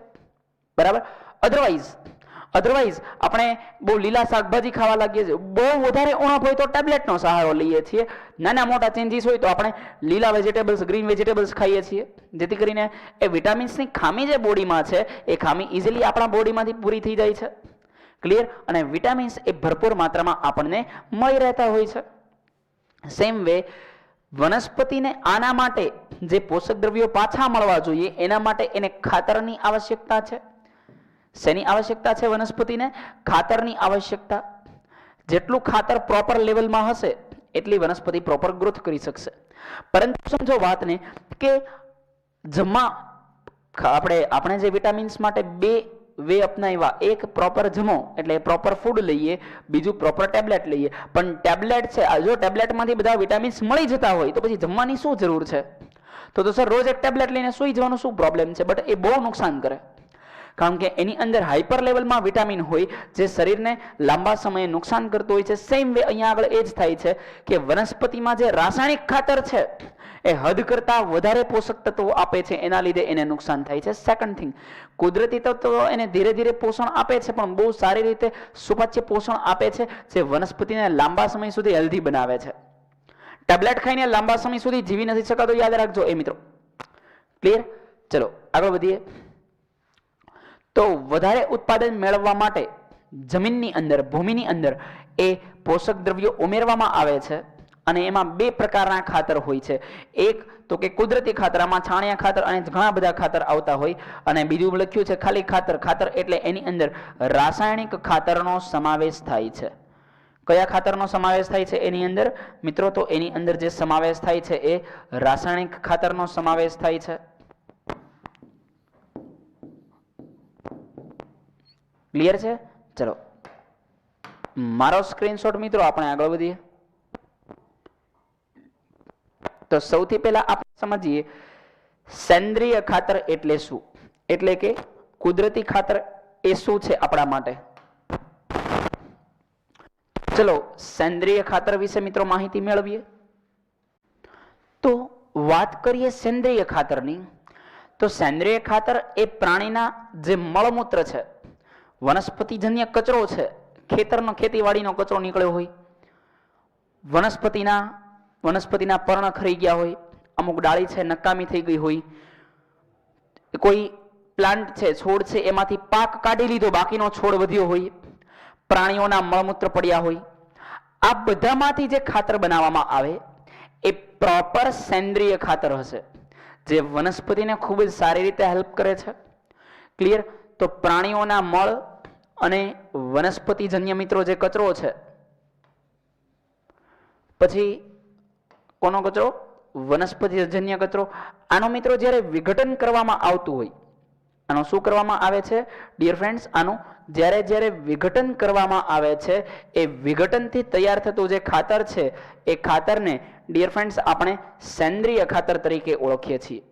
બરાબર. અધરવાઇઝ આપણે બહુ લીલા શાકભાજી ખાવા લાગીએ છીએ, બહુ વધારે ઉણપ હોય તો ટેબ્લેટનો સહારો લઈએ છીએ, નાના મોટા ચેન્જીસ હોય તો આપણે લીલા વેજીટેબલ્સ, ગ્રીન વેજીટેબલ્સ ખાઈએ છીએ, જેથી કરીને એ વિટામિન્સની ખામી જે બોડીમાં છે એ ખામી ઇઝીલી આપણા બોડીમાંથી પૂરી થઈ જાય છે. ક્લિયર, અને વિટામિન્સ એ ભરપૂર માત્રામાં આપણને મળી રહેતા હોય છે. સેમ વે વનસ્પતિને આના માટે જે પોષક દ્રવ્યો પાછા મળવા જોઈએ એના માટે એને ખાતરની આવશ્યકતા છે. શેની આવશ્યકતા છે? વનસ્પતિને ખાતરની આવશ્યકતા. જેટલું ખાતર પ્રોપર લેવલમાં હશે એટલી વનસ્પતિ પ્રોપર ગ્રોથ કરી શકશે. પરંતુ સમજો વાતને કે આપણે જે વિટામિન્સ માટે બે વે અપનાવ્યા, એક પ્રોપર જમો એટલે પ્રોપર ફૂડ લઈએ, બીજું પ્રોપર ટેબ્લેટ લઈએ. પણ ટેબ્લેટ છે, જો ટેબ્લેટમાંથી બધા વિટામિન્સ મળી જતા હોય તો પછી જમવાની શું જરૂર છે? તો સર રોજ એક ટેબ્લેટ લઈને સૂઈ જવાનું શું પ્રોબ્લેમ છે? બટ એ બહુ નુકસાન કરે, કારણ કે એની અંદર હાઇપર લેવલમાં વિટામિન હોય જે શરીરને લાંબા સમયે નુકસાન કરતું હોય છે. સેમ વે અહીંયા આગળ એ જ થાય છે કે વનસ્પતિમાં જે રાસાયણિક ખાતર છે એ હદ કરતા વધારે પોષક તત્વો આપે છે, એના લીધે એને નુકસાન થાય છે. સેકન્ડ થિંગ, કુદરતી તત્વો એને ધીરે ધીરે પોષણ આપે છે, પણ બહુ સારી રીતે સુપાચ્ય પોષણ આપે છે જે વનસ્પતિને લાંબા સમય સુધી હેલ્ધી બનાવે છે. ટેબ્લેટ ખાઈને લાંબા સમય સુધી જીવી નથી શકાતો, યાદ રાખજો એ મિત્રો. ક્લિયર? ચલો આગળ વધીએ. તો વધારે ઉત્પાદન મેળવવા માટે જમીનની અંદર, ભૂમિની અંદર એ પોષક દ્રવ્યો ઉમેરવામાં આવે છે, અને એમાં બે પ્રકારના ખાતર હોય છે. એક તો કે કુદરતી ખાતર, આમાં છાણિયા ખાતર અને ઘણા બધા ખાતર આવતા હોય, અને બીજું લખ્યું છે ખાલી ખાતર. ખાતર એટલે એની અંદર રાસાયણિક ખાતરનો સમાવેશ થાય છે. કયા ખાતરનો સમાવેશ થાય છે એની અંદર મિત્રો? તો એની અંદર જે સમાવેશ થાય છે એ રાસાયણિક ખાતરનો સમાવેશ થાય છે. ક્લિયર છે? ચલો મારો સ્ક્રીનશોટ મિત્રો, આપણે આગળ વધીએ. તો સૌથી પહેલા આપણે સમજીએ સેન્દ્રિય ખાતર એટલે શું, એટલે કે કુદરતી ખાતર એ શું છે આપણા માટે. ચલો સેન્દ્રિય ખાતર વિશે મિત્રો માહિતી મેળવીએ. તો વાત કરીએ સેન્દ્રિય ખાતરની, તો સેન્દ્રિય ખાતર એ પ્રાણીના જે મળમૂત્ર છે, વનસ્પતિજન્ય કચરો છે, ખેતીવાડીનો કચરો નીકળ્યો હોય, વનસ્પતિના પર્ણ ખરી ગયા હોય, અમુક ડાળી છે નકામી થઈ ગઈ હોય, કોઈ પ્લાન્ટ છે, છોડ છે, એમાંથી પાક કાઢી લીધો, બાકીનો છોડ વધ્યો હોય, પ્રાણીઓના મળમૂત્ર પડ્યા હોય, આ બધામાંથી જે ખાતર બનાવવામાં આવે એ પ્રોપર સેન્દ્રિય ખાતર હશે, જે વનસ્પતિને ખૂબ જ સારી રીતે હેલ્પ કરે છે. ક્લિયર? તો પ્રાણીઓના મળ અને વનસ્પતિજન્ય મિત્રો જે કચરો છે, પછી કોનો કચરો? વનસ્પતિજન્ય કચરો. આનો મિત્રો જ્યારે વિઘટન કરવામાં આવતું હોય, આનું શું કરવામાં આવે છે ડિયર ફ્રેન્ડ્સ? આનું જ્યારે વિઘટન કરવામાં આવે છે, એ વિઘટનથી તૈયાર થતું જે ખાતર છે એ ખાતરને ડિયર ફ્રેન્ડ્સ આપણે સેન્દ્રિય ખાતર તરીકે ઓળખીએ છીએ.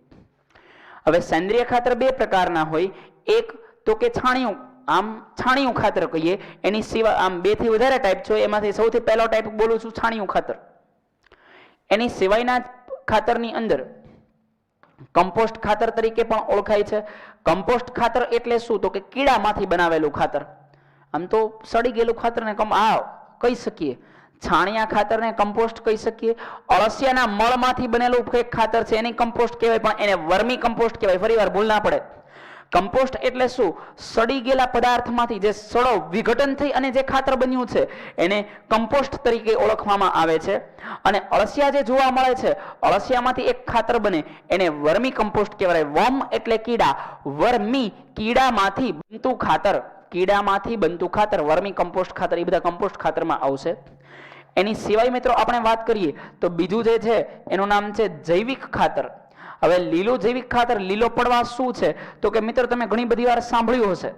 હવે સેન્દ્રિય ખાતર બે પ્રકારના હોય. એક તો કે છાણિયું ખાતર કહીએ, એની સિવાય આમ બે થી વધારે ટાઈપ છે, એમાંથી સૌથી પહેલો ટાઈપ બોલું છું છાણિયું ખાતર. એની સિવાયના ખાતરની અંદર કમ્પોસ્ટ ખાતર તરીકે પણ ઓળખાય છે. કમ્પોસ્ટ ખાતર એટલે શું? તો કે કીડામાંથી બનાવેલું ખાતર. આમ તો સડી ગયેલું ખાતરને કહી શકીએ, છાણિયા ખાતરને કમ્પોસ્ટ કહી શકીએ. અળસિયાના મળમાંથી બનેલું એક ખાતર છે એને કમ્પોસ્ટ કહેવાય, પણ એને વર્મી કમ્પોસ્ટ કહેવાય. ફરીવાર ભૂલ ના પડે. કમ્પોસ્ટ એટલે શું? સડી ગયેલા પદાર્થમાંથી જે સડો વિઘટન થઈ અને જે ખાતર બન્યું છે એને કમ્પોસ્ટ તરીકે ઓળખવામાં આવે છે. અને અળસિયા જે જોવા મળે છે, અળસિયામાંથી એક ખાતર બને એને વર્મી કમ્પોસ્ટ કહેવાય. વર્મ એટલે કીડા, વર્મી કીડામાંથી બનતું ખાતર, વર્મી કમ્પોસ્ટ ખાતર, એ બધા કમ્પોસ્ટ ખાતરમાં આવશે. એની સિવાય મિત્રો આપણે વાત કરીએ તો બીજું જે છે એનું નામ છે જૈવિક ખાતર. હવે લીલું જૈવિક ખાતર, લીલો પડવા શું છે? તો કે મિત્રો તમે ઘણી બધી વાર સાંભળ્યું હશે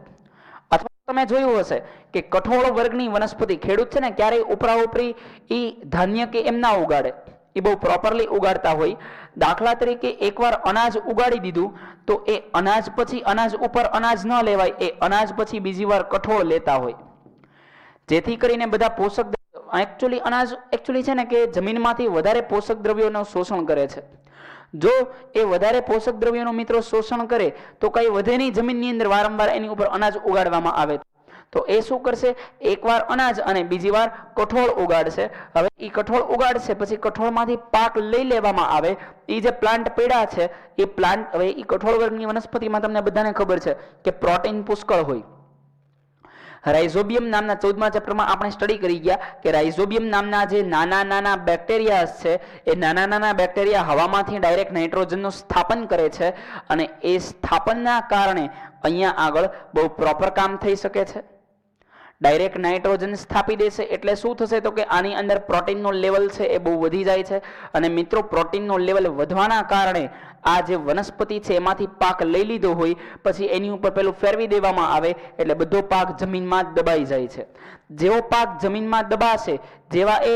અથવા તમે જોયું હશે કે કઠોળ વર્ગની વનસ્પતિ, ખેડૂત છે ને ક્યારેય ઉપરા ઉપરી ધાન્ય કે એમ ના ઉગાડે, એ બહુ પ્રોપરલી ઉગાડતા હોય. દાખલા તરીકે એકવાર અનાજ ઉગાડી દીધું તો એ અનાજ પછી અનાજ ઉપર અનાજ ન લેવાય, એ અનાજ પછી બીજી વાર કઠોળ લેતા હોય, જેથી કરીને બધા પોષક અનાજ છે ને કે જમીનમાંથી વધારે પોષક દ્રવ્યોનું શોષણ કરે છે. જો એ વધારે પોષક દ્રવ્યોનું મિત્રો શોષણ કરે તો કઈ વધે નહીં જમીનની અંદર, વારંવાર એની ઉપર અનાજ ઉગાડવામાં આવે તો એ શું કરશે? એકવાર અનાજ અને બીજી વાર કઠોળ ઉગાડશે. હવે એ કઠોળ ઉગાડશે પછી કઠોળમાંથી પાક લઈ લેવામાં આવે. એ જે પ્લાન્ટ પેડા છે એ પ્લાન્ટ, હવે એ કઠોળ વર્ગની વનસ્પતિમાં તમને બધાને ખબર છે કે પ્રોટીન પુષ્કળ હોય. રાઇઝોબિયમ નામના 14મા ચેપ્ટરમાં આપણે સ્ટડી કરી ગયા કે રાઇઝોબિયમ નામના જે નાના નાના બેક્ટેરિયા છે એ નાના નાના બેક્ટેરિયા હવામાંથી ડાયરેક્ટ નાઇટ્રોજનનું સ્થાપન કરે છે અને એ સ્થાપનના કારણે અહીંયા આગળ બહુ પ્રોપર કામ થઈ શકે છે. ડાયરેક્ટ નાઇટ્રોજન સ્થાપી દેશે એટલે શું થશે તો કે આની અંદર પ્રોટીનનો લેવલ છે એ બહુ વધી જાય છે અને મિત્રો પ્રોટીનનો લેવલ વધવાના કારણે આ જે વનસ્પતિ છે એમાંથી પાક લઈ લીધો હોય પછી એની ઉપર પેલું ફેરવી દેવામાં આવે એટલે બધો પાક જમીનમાં જ દબાઈ જાય છે. જેવો પાક જમીનમાં દબાશે, જેવા એ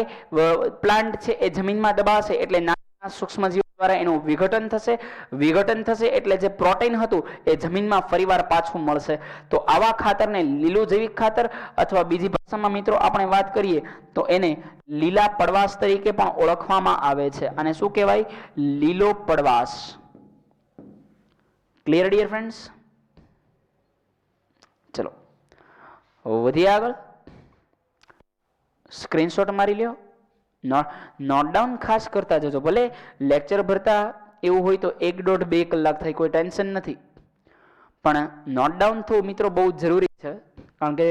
પ્લાન્ટ છે એ જમીનમાં દબાશે એટલે નાના સૂક્ષ્મજીવો દ્વારા એનું વિઘટન થશે એટલે જે પ્રોટીન હતું એ જમીનમાં ફરીવાર પાછું મળશે. તો આવા ખાતરને લીલું જૈવિક ખાતર અથવા બીજી ભાષામાં મિત્રો આપણે વાત કરીએ તો એને લીલા પડવાશ તરીકે પણ ઓળખવામાં આવે છે. અને શું કહેવાય? લીલો પડવાશ. Clear dear friends? ચલો વધીએ આગળ. સ્ક્રીનશોટ મારી લ્યો, નોટ ડાઉન ખાસ કરતા જજો. ભલે લેક્ચર ભરતા એવું હોય તો 1.5-2 કલાક થાય, કોઈ ટેન્શન નથી, પણ નોટ ડાઉન થવું મિત્રો બહુ જરૂરી છે. કારણ કે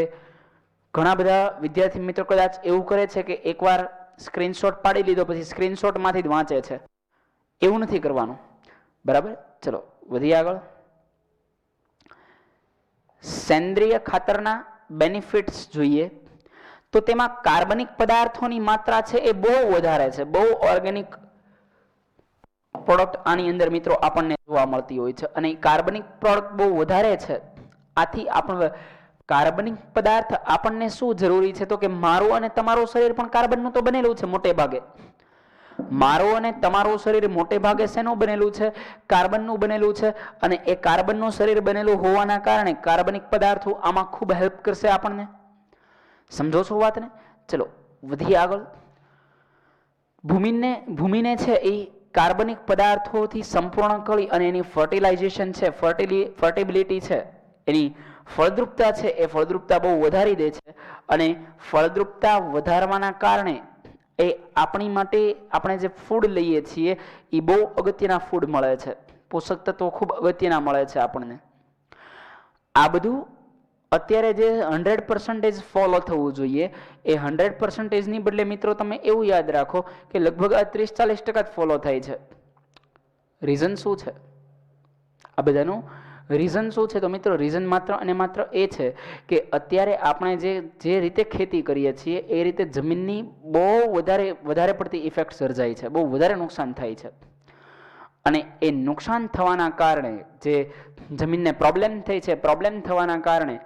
ઘણા બધા વિદ્યાર્થી મિત્રો કદાચ એવું કરે છે કે એકવાર સ્ક્રીનશોટ પાડી લીધો પછી સ્ક્રીનશોટમાંથી જ વાંચે છે. એવું નથી કરવાનું, બરાબર? ચલો વધીએ આગળ. સેન્દ્રિય ખાતરના બેનિફિટ્સ જોઈએ તો તેમાં કાર્બનિક પદાર્થોની માત્રા છે એ બહુ વધારે છે. બહુ ઓર્ગેનિક પ્રોડક્ટ આની અંદર મિત્રો આપણને જોવા મળતી હોય છે અને કાર્બનિક પ્રોડક્ટ બહુ વધારે છે. આથી આપણે કાર્બનિક પદાર્થ આપણને શું જરૂરી છે તો કે મારું અને તમારું શરીર પણ કાર્બનનું તો બનેલું છે મોટે ભાગે. મારું અને તમારું શરીર મોટે ભાગે શેનું બનેલું છે? કાર્બનનું બનેલું છે. અને એ કાર્બનનું શરીર બનેલું હોવાના કારણે કાર્બનિક પદાર્થો આમાં ખૂબ હેલ્પ કરશે આપણને. સમજો છો વાતને? ચલો વધીએ આગળ. ભૂમિને છે એ કાર્બનિક પદાર્થોથી સંપૂર્ણ કરી અને એની ફર્ટિલાઇઝેશન છે, ફર્ટિબિલિટી છે, એની ફળદ્રુપતા છે એ ફળદ્રુપતા બહુ વધારી દે છે. અને ફળદ્રુપતા વધારવાના કારણે એ આપણી માટે આપણે જે ફૂડ લઈએ છીએ એ બહુ અગત્યના ફૂડ મળે છે. પોષક તત્વો ખૂબ અગત્યના મળે છે આપણને. આ બધું અત્યારે જે 100% ફોલો થવું જોઈએ એ 100% ની બદલે મિત્રો તમે એવું યાદ રાખો કે લગભગ 30-40% જ ફોલો થાય છે. રીઝન શું છે? આ બધાનું રીઝન શું છે? તો મિત્રો રીઝન માત્ર અને માત્ર એ છે કે અત્યારે આપણે જે રીતે ખેતી કરીએ છીએ એ રીતે જમીનની બહુ વધારે પડતી ઇફેક્ટ સર્જાય છે, બહુ વધારે નુકસાન થાય છે. અને એ નુકસાન થવાના કારણે જે જમીનને પ્રોબ્લેમ થઈ છે, પ્રોબ્લેમ થવાના કારણે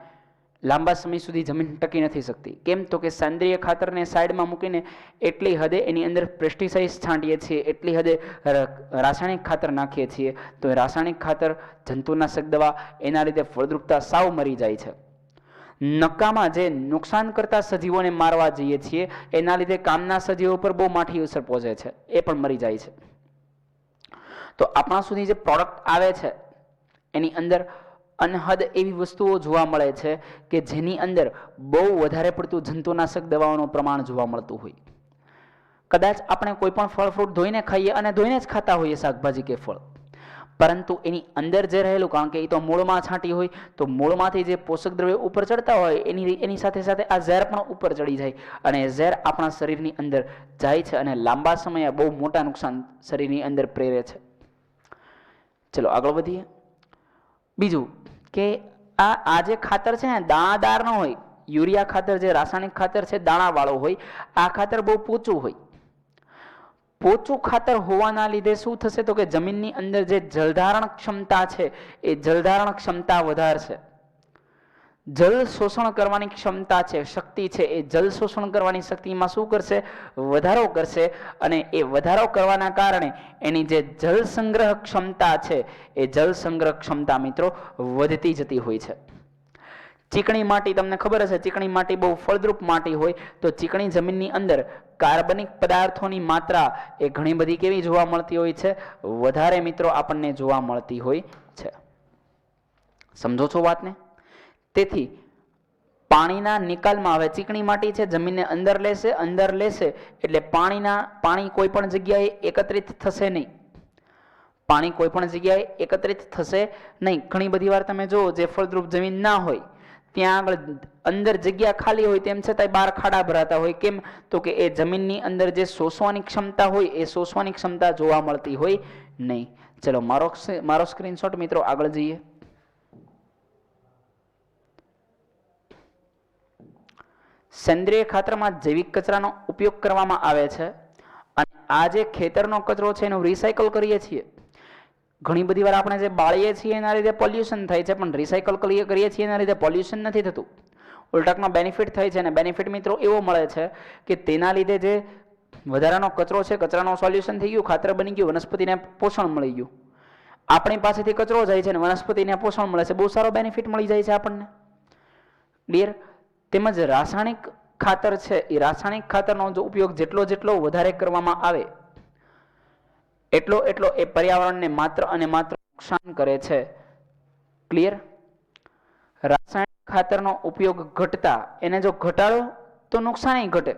લાંબા સમય સુધી જમીન ટકી નથી શકતી. કેમ? તો કે સેન્દ્રિય ખાતરને સાઈડમાં મૂકીને એટલી હદે એની અંદર પેસ્ટિસાઇડ્સ છાંટીએ છીએ, એટલી હદે રાસાયણિક ખાતર નાખીએ છીએ તો એ રાસાયણિક ખાતર, જંતુનાશક દવા, એના લીધે ફળદ્રુપતા સાવ મરી જાય છે. નકામાં જે નુકસાન કરતા સજીવોને મારવા જઈએ છીએ એના લીધે કામના સજીવો પર બહુ માઠી અસર પહોંચે છે, એ પણ મરી જાય છે. તો આપણા સુધી જે પ્રોડક્ટ આવે છે એની અંદર અનહદ એવી વસ્તુઓ જોવા મળે છે કે જેની અંદર બહુ વધારે પડતું જંતુનાશક દવાઓનું પ્રમાણ જોવા મળતું હોય. કદાચ આપણે કોઈ પણ ફળ ફ્રૂટ ધોઈને ખાઈએ અને ધોઈને જ ખાતા હોઈએ, શાકભાજી કે ફળ, પરંતુ એની અંદર જે રહેલું, કારણ કે એ તો મૂળમાં છાંટી હોય તો મૂળમાંથી જે પોષક દ્રવ્યો ઉપર ચડતા હોય એની સાથે સાથે આ ઝેર પણ ઉપર ચડી જાય અને એ ઝેર આપણા શરીરની અંદર જાય છે અને લાંબા સમયે બહુ મોટા નુકસાન શરીરની અંદર પ્રેરે છે. ચલો આગળ વધીએ. બીજું કે આ જે ખાતર છે ને દાણાદાર ન હોય. યુરિયા ખાતર જે રાસાયણિક ખાતર છે દાણાવાળો હોય. આ ખાતર બહુ પોચું હોય. પોચું ખાતર હોવાના લીધે શું થશે તો કે જમીનની અંદર જે જલધારણ ક્ષમતા છે એ જલધારણ ક્ષમતા વધારશે. જલ શોષણ કરવાની ક્ષમતા છે, શક્તિ છે, એ જલ શોષણ કરવાની શક્તિમાં શું કરશે? વધારો કરશે. અને એ વધારો કરવાના કારણે એની જે જલ સંગ્રહ ક્ષમતા છે એ જલ સંગ્રહ ક્ષમતા મિત્રો વધતી જતી હોય છે. ચીકણી માટી, તમને ખબર હશે ચીકણી માટી બહુ ફળદ્રુપ માટી હોય તો ચીકણી જમીનની અંદર કાર્બનિક પદાર્થોની માત્રા એ ઘણી બધી કેવી જોવા મળતી હોય છે? વધારે મિત્રો આપણને જોવા મળતી હોય છે. સમજો છો વાતને? તેથી પાણીના નિકાલમાં હવે ચીકણી માટી છે જમીનને અંદર લેશે એટલે પાણી કોઈ પણ જગ્યાએ એકત્રિત થશે નહીં. પાણી કોઈ પણ જગ્યાએ એકત્રિત થશે નહીં. ઘણી બધી વાર તમે જુઓ જે ફળદ્રુપ જમીન ના હોય ત્યાં આગળ અંદર જગ્યા ખાલી હોય તેમ છતાંય બહાર ખાડા ભરાતા હોય. કેમ? તો કે એ જમીનની અંદર જે શોષવાની ક્ષમતા હોય એ શોષવાની ક્ષમતા જોવા મળતી હોય નહીં. ચલો મારો સ્ક્રીનશોટ મિત્રો, આગળ જઈએ. સેન્દ્રિય ખાતરમાં જૈવિક કચરાનો ઉપયોગ કરવામાં આવે છે અને આ જે ખેતરનો કચરો છે એનું રિસાયકલ કરીએ છીએ. ઘણી બધી વાર આપણે જે બાળીએ છીએ એના લીધે પોલ્યુશન થાય છે, પણ રિસાયકલ કરીએ છીએ એના લીધે પોલ્યુશન નથી થતું. ઉલટામાં બેનિફિટ થાય છે. અને બેનિફિટ મિત્રો એવો મળે છે કે તેના લીધે જે વધારાનો કચરો છે, કચરાનો સોલ્યુશન થઈ ગયું, ખાતર બની ગયું, વનસ્પતિને પોષણ મળી ગયું. આપણી પાસેથી કચરો જાય છે અને વનસ્પતિને પોષણ મળે છે. બહુ સારો બેનિફિટ મળી જાય છે આપણને. ક્લિયર? તેમજ રાસાયણિક ખાતર છે એ રાસાયણિક ખાતરનો જો ઉપયોગ જેટલો વધારે કરવામાં આવે એટલો એ પર્યાવરણને માત્ર અને માત્ર નુકસાન કરે છે. ક્લિયર? રાસાયણિક ખાતરનો ઉપયોગ ઘટતા એને જો ઘટાડો તો નુકસાન ઘટે,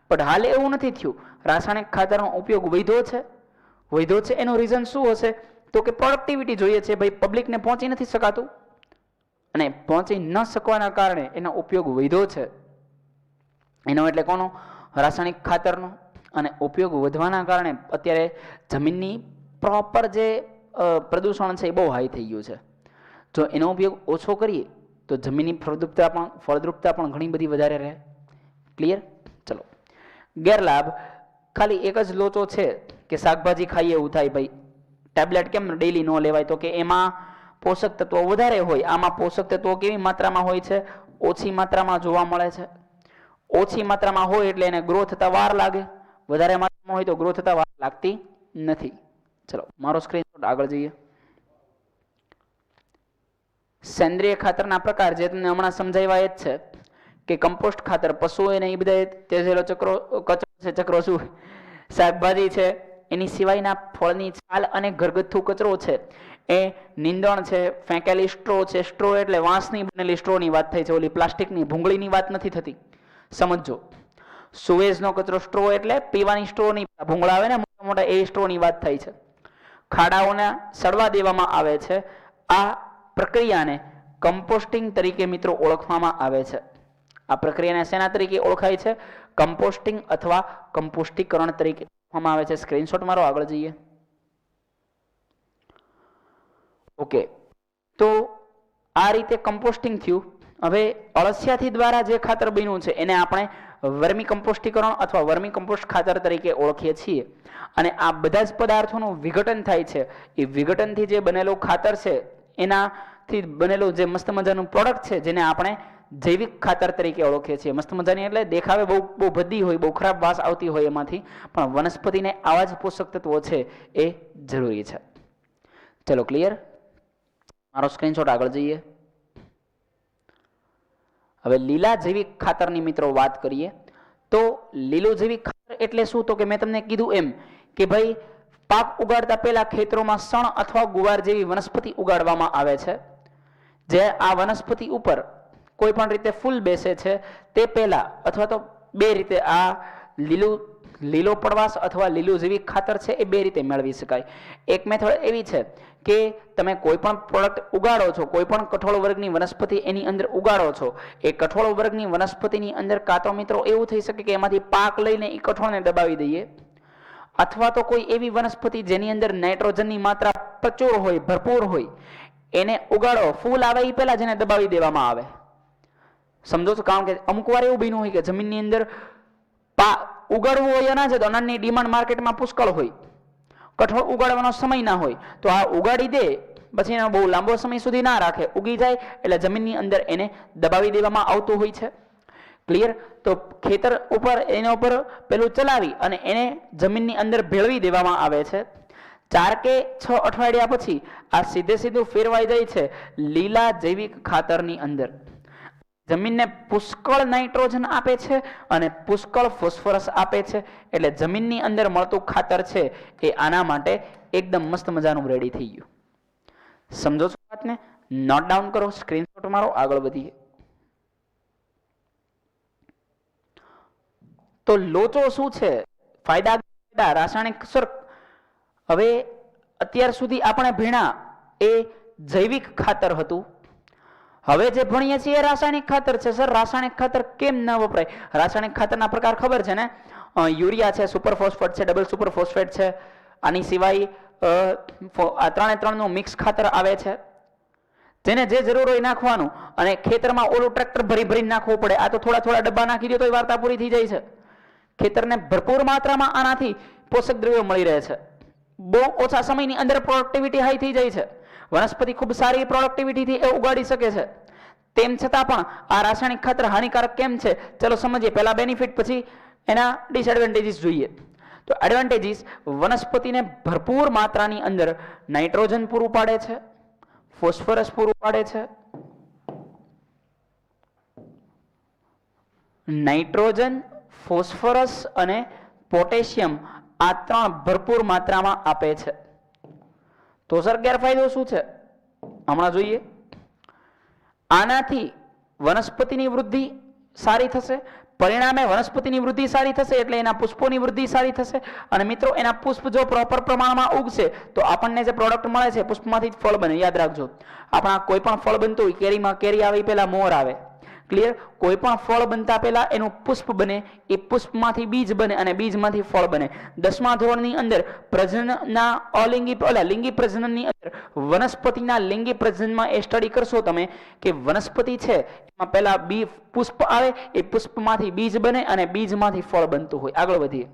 પણ હાલ એવું નથી થયું. રાસાયણિક ખાતરનો ઉપયોગ વધ્યો છે. એનું રીઝન શું હશે? તો કે પ્રોડક્ટિવિટી જોઈએ છે. ભાઈ, પબ્લિકને પહોંચી નથી શકાતું અને પહોંચી ન શકવાના કારણે એનો ઉપયોગ વધ્યો છે. એનો એટલે કોનો? રાસાયણિક ખાતરનો. અને ઉપયોગ વધવાના કારણે અત્યારે જમીનની પ્રોપર જે પ્રદૂષણ છે એ બહુ હાઈ થઈ ગયું છે. જો એનો ઉપયોગ ઓછો કરીએ તો જમીનની ફળદ્રુપતા પણ ઘણી બધી વધારે રહે. ક્લિયર? ચલો, ગેરલાભ ખાલી એક જ લોચો છે કે શાકભાજી ખાઈએ એવું થાય. ભાઈ, ટેબ્લેટ કેમ ડેલી ન લેવાય? તો કે એમાં પોષક તત્વો વધારે હોય. આમાં પોષક તત્વો કેવી માત્રામાં હોય છે? ઓછી માત્રામાં જોવા મળે છે. ઓછી માત્રામાં હોય એટલે એને ગ્રો થતા વાર લાગે. વધારે માત્રામાં હોય તો ગ્રો થતા વાર લાગતી નથી. ચલો મારો સ્ક્રીનશોટ, આગળ જઈએ. સેન્દ્રિય ખાતરના પ્રકાર જે તમને હમણાં સમજાવ્યા જ છે કે કમ્પોસ્ટ ખાતર, પશુઓને એ બધા તેજેલો કચરો શું, શાકભાજી છે એની સિવાયના ફળની છાલ અને ઘરગથ્થુ કચરો છે એ નીંદણ છે, ફેંકેલી સ્ટ્રો છે. સ્ટ્રો એટલે વાંસની બનેલી સ્ટ્રોની વાત થઈ છે, ઓલી પ્લાસ્ટિકની ભૂંગળીની વાત નથી થતી. સમજો. સુએઝનો કચરો સ્ટ્રો એટલે પીવાની સ્ટ્રોની ભૂંગળા આવે ને મોટા મોટા, એ સ્ટ્રોની વાત થાય છે. ખાડાઓને સડવા દેવામાં આવે છે. આ પ્રક્રિયાને કમ્પોસ્ટિંગ તરીકે મિત્રો ઓળખવામાં આવે છે. આ પ્રક્રિયાને શેના તરીકે ઓળખાય છે? કમ્પોસ્ટિંગ અથવા કમ્પોસ્ટીકરણ તરીકે ઓળખવામાં આવે છે. સ્ક્રીનશોટ મારો, આગળ જઈએ. ઓકે, તો આ રીતે કમ્પોસ્ટિંગ થયું. હવે અળસિયાથી દ્વારા જે ખાતર બન્યું છે એને આપણે વર્મી કમ્પોસ્ટીકરણ અથવા વર્મી કમ્પોસ્ટ ખાતર તરીકે ઓળખીએ છીએ. અને આ બધા જ પદાર્થોનું વિઘટન થાય છે. એ વિઘટનથી જે બનેલું ખાતર છે એનાથી બનેલું જે મસ્ત મજાનું પ્રોડક્ટ છે જેને આપણે જૈવિક ખાતર તરીકે ઓળખીએ છીએ. મસ્ત મજાની એટલે દેખાવે બહુ ભદ્દી હોય, બહુ ખરાબ વાસ આવતી હોય એમાંથી, પણ વનસ્પતિને આવા જ પોષક તત્વો છે એ જરૂરી છે. ચલો, ક્લિયર? મારો સ્ક્રીનશોટ, આગળ જઈએ. હવે લીલા જૈવિક ખાતરની મિત્રો વાત કરીએ તો લીલું જૈવિક ખાતર એટલે શું? તો કે મેં તમને કીધું એમ કે ભાઈ, પાક ઉગાડતા પહેલા ખેતરોમાં શણ અથવા ગુવાર જેવી વનસ્પતિ ઉગાડવામાં આવે છે. જે આ વનસ્પતિ ઉપર કોઈ પણ રીતે ફૂલ બેસે છે તે પહેલા, અથવા તો બે રીતે આ લીલો પડવાશ અથવા લીલું જૈવિક ખાતર છે એ બે રીતે મેળવી શકાય. એક મેથડ એવી છે કે તમે કોઈ પણ પ્રોડક્ટ ઉગાડો છો, કોઈ પણ કઠોળ વર્ગની વનસ્પતિ એની અંદર ઉગાડો છો, એ કઠોળ વર્ગની વનસ્પતિની અંદર કાં તો મિત્રો એવું થઈ શકે કે એમાંથી પાક લઈને એ કઠોળને દબાવી દઈએ, અથવા તો કોઈ એવી વનસ્પતિ જેની અંદર નાઇટ્રોજનની માત્રા પ્રચુર હોય, ભરપૂર હોય, એને ઉગાડો, ફૂલ આવે એ પહેલા જેને દબાવી દેવામાં આવે. સમજો છો? કારણ કે અમુક વાર એવું બન્યું હોય કે જમીનની અંદર ઉગાડવું હોય અનાજ, તો અનાજની ડિમાન્ડ માર્કેટમાં પુષ્કળ હોય, કઠોળ ઉગાડવાનો સમય ના હોય, તો આ ઉગાડી દે પછી એનો બહુ લાંબો સમય સુધી ના રાખે, ઉગી જાય એટલે જમીનની અંદર એને દબાવી દેવામાં આવતું હોય છે. ક્લિયર? તો ખેતર ઉપર એના ઉપર પેલું ચલાવી અને એને જમીનની અંદર ભેળવી દેવામાં આવે છે. 4 કે 6 અઠવાડિયા પછી આ સીધું ફેરવાઈ જાય છે લીલા જૈવિક ખાતરની અંદર. જમીનને પુષ્કળ નાઇટ્રોજન આપે છે અને પુષ્કળ ફોસ્ફરસ આપે છે. એટલે જમીનની અંદર મળતું ખાતર છે એ આના માટે એકદમ મસ્ત મજાનું રેડી થઈ ગયું. સમજો છો વાતને? નોટ ડાઉન કરો, સ્ક્રીનશોટ મારો, આગળ વધીએ. તો લોચો શું છે? ફાયદા, રાસાયણિક અસર. હવે અત્યાર સુધી આપણે ભણ્યા એ જૈવિક ખાતર હતું. હવે જે ભણીએ છીએ એ રાસાયણિક ખાતર છે. સર રાસાયણિક ખાતર કેમ ન વપરાય? રાસાયણિક ખાતરના પ્રકાર ખબર છે ને? યુરિયા છે, સુપર ફોસ્ફેટ છે, ડબલ સુપર ફોસ્ફેટ છે. આની સિવાય આ 3 મિક્સ ખાતર આવે છે, જેને જે જરૂર હોય નાખવાનું, અને ખેતરમાં ઓલું ટ્રેક્ટર ભરી ભરીને નાખવું પડે. આ તો થોડા થોડા ડબ્બા નાખી દો તો વાર્તા પૂરી થઈ જાય છે. ખેતરને ભરપૂર માત્રામાં આનાથી પોષક દ્રવ્યો મળી રહે છે. બહુ ઓછા સમયની અંદર પ્રોડક્ટિવિટી હાઈ થઈ જાય છે. વનસ્પતિ ખૂબ સારી પ્રોડક્ટિવિટીથી એ ઉગાડી શકે છે. તેમ છતાં પણ આ રાસાયણિક ખાતર હાનિકારક કેમ છે? ચલો સમજીએ. પહેલા બેનિફિટ, પછી એના ડિસએડવાન્ટેજીસ જોઈએ. તો એડવાન્ટેજીસ, વનસ્પતિને ભરપૂર માત્રાની અંદર નાઇટ્રોજન પૂરું પાડે છે, ફોસ્ફરસ પૂરું પાડે છે. નાઇટ્રોજન, ફોસ્ફરસ અને પોટેશિયમ આ 3 ભરપૂર માત્રામાં આપે છે. તો સર ગેરફાયદો શું છે? હમણાં જોઈએ. આનાથી વનસ્પતિની વૃદ્ધિ સારી થશે. પરિણામે વનસ્પતિની વૃદ્ધિ સારી થશે એટલે એના પુષ્પોની વૃદ્ધિ સારી થશે. અને મિત્રો એના પુષ્પ જો પ્રોપર પ્રમાણમાં ઉગશે તો આપણને જે પ્રોડક્ટ મળે છે પુષ્પમાંથી જ ફળ બને. યાદ રાખજો, આપણા કોઈ પણ ફળ બનતું હોય, કેરીમાં કેરી આવે પહેલા મોર આવે. ક્લિયર? કોઈ પણ ફળ બનતા પહેલા એનું પુષ્પ બને, એ પુષ્પમાંથી બીજ બને અને બીજમાંથી ફળ બને. 10મા ધોરણની અંદર પ્રજનનના લિંગી પ્રજનનની અંદર વનસ્પતિના લિંગી પ્રજનનમાં એ સ્ટડી કરશો તમે કે વનસ્પતિ છે એમાં પહેલા પુષ્પ આવે, એ પુષ્પમાંથી બીજ બને અને બીજમાંથી ફળ બનતું હોય. આગળ વધીએ.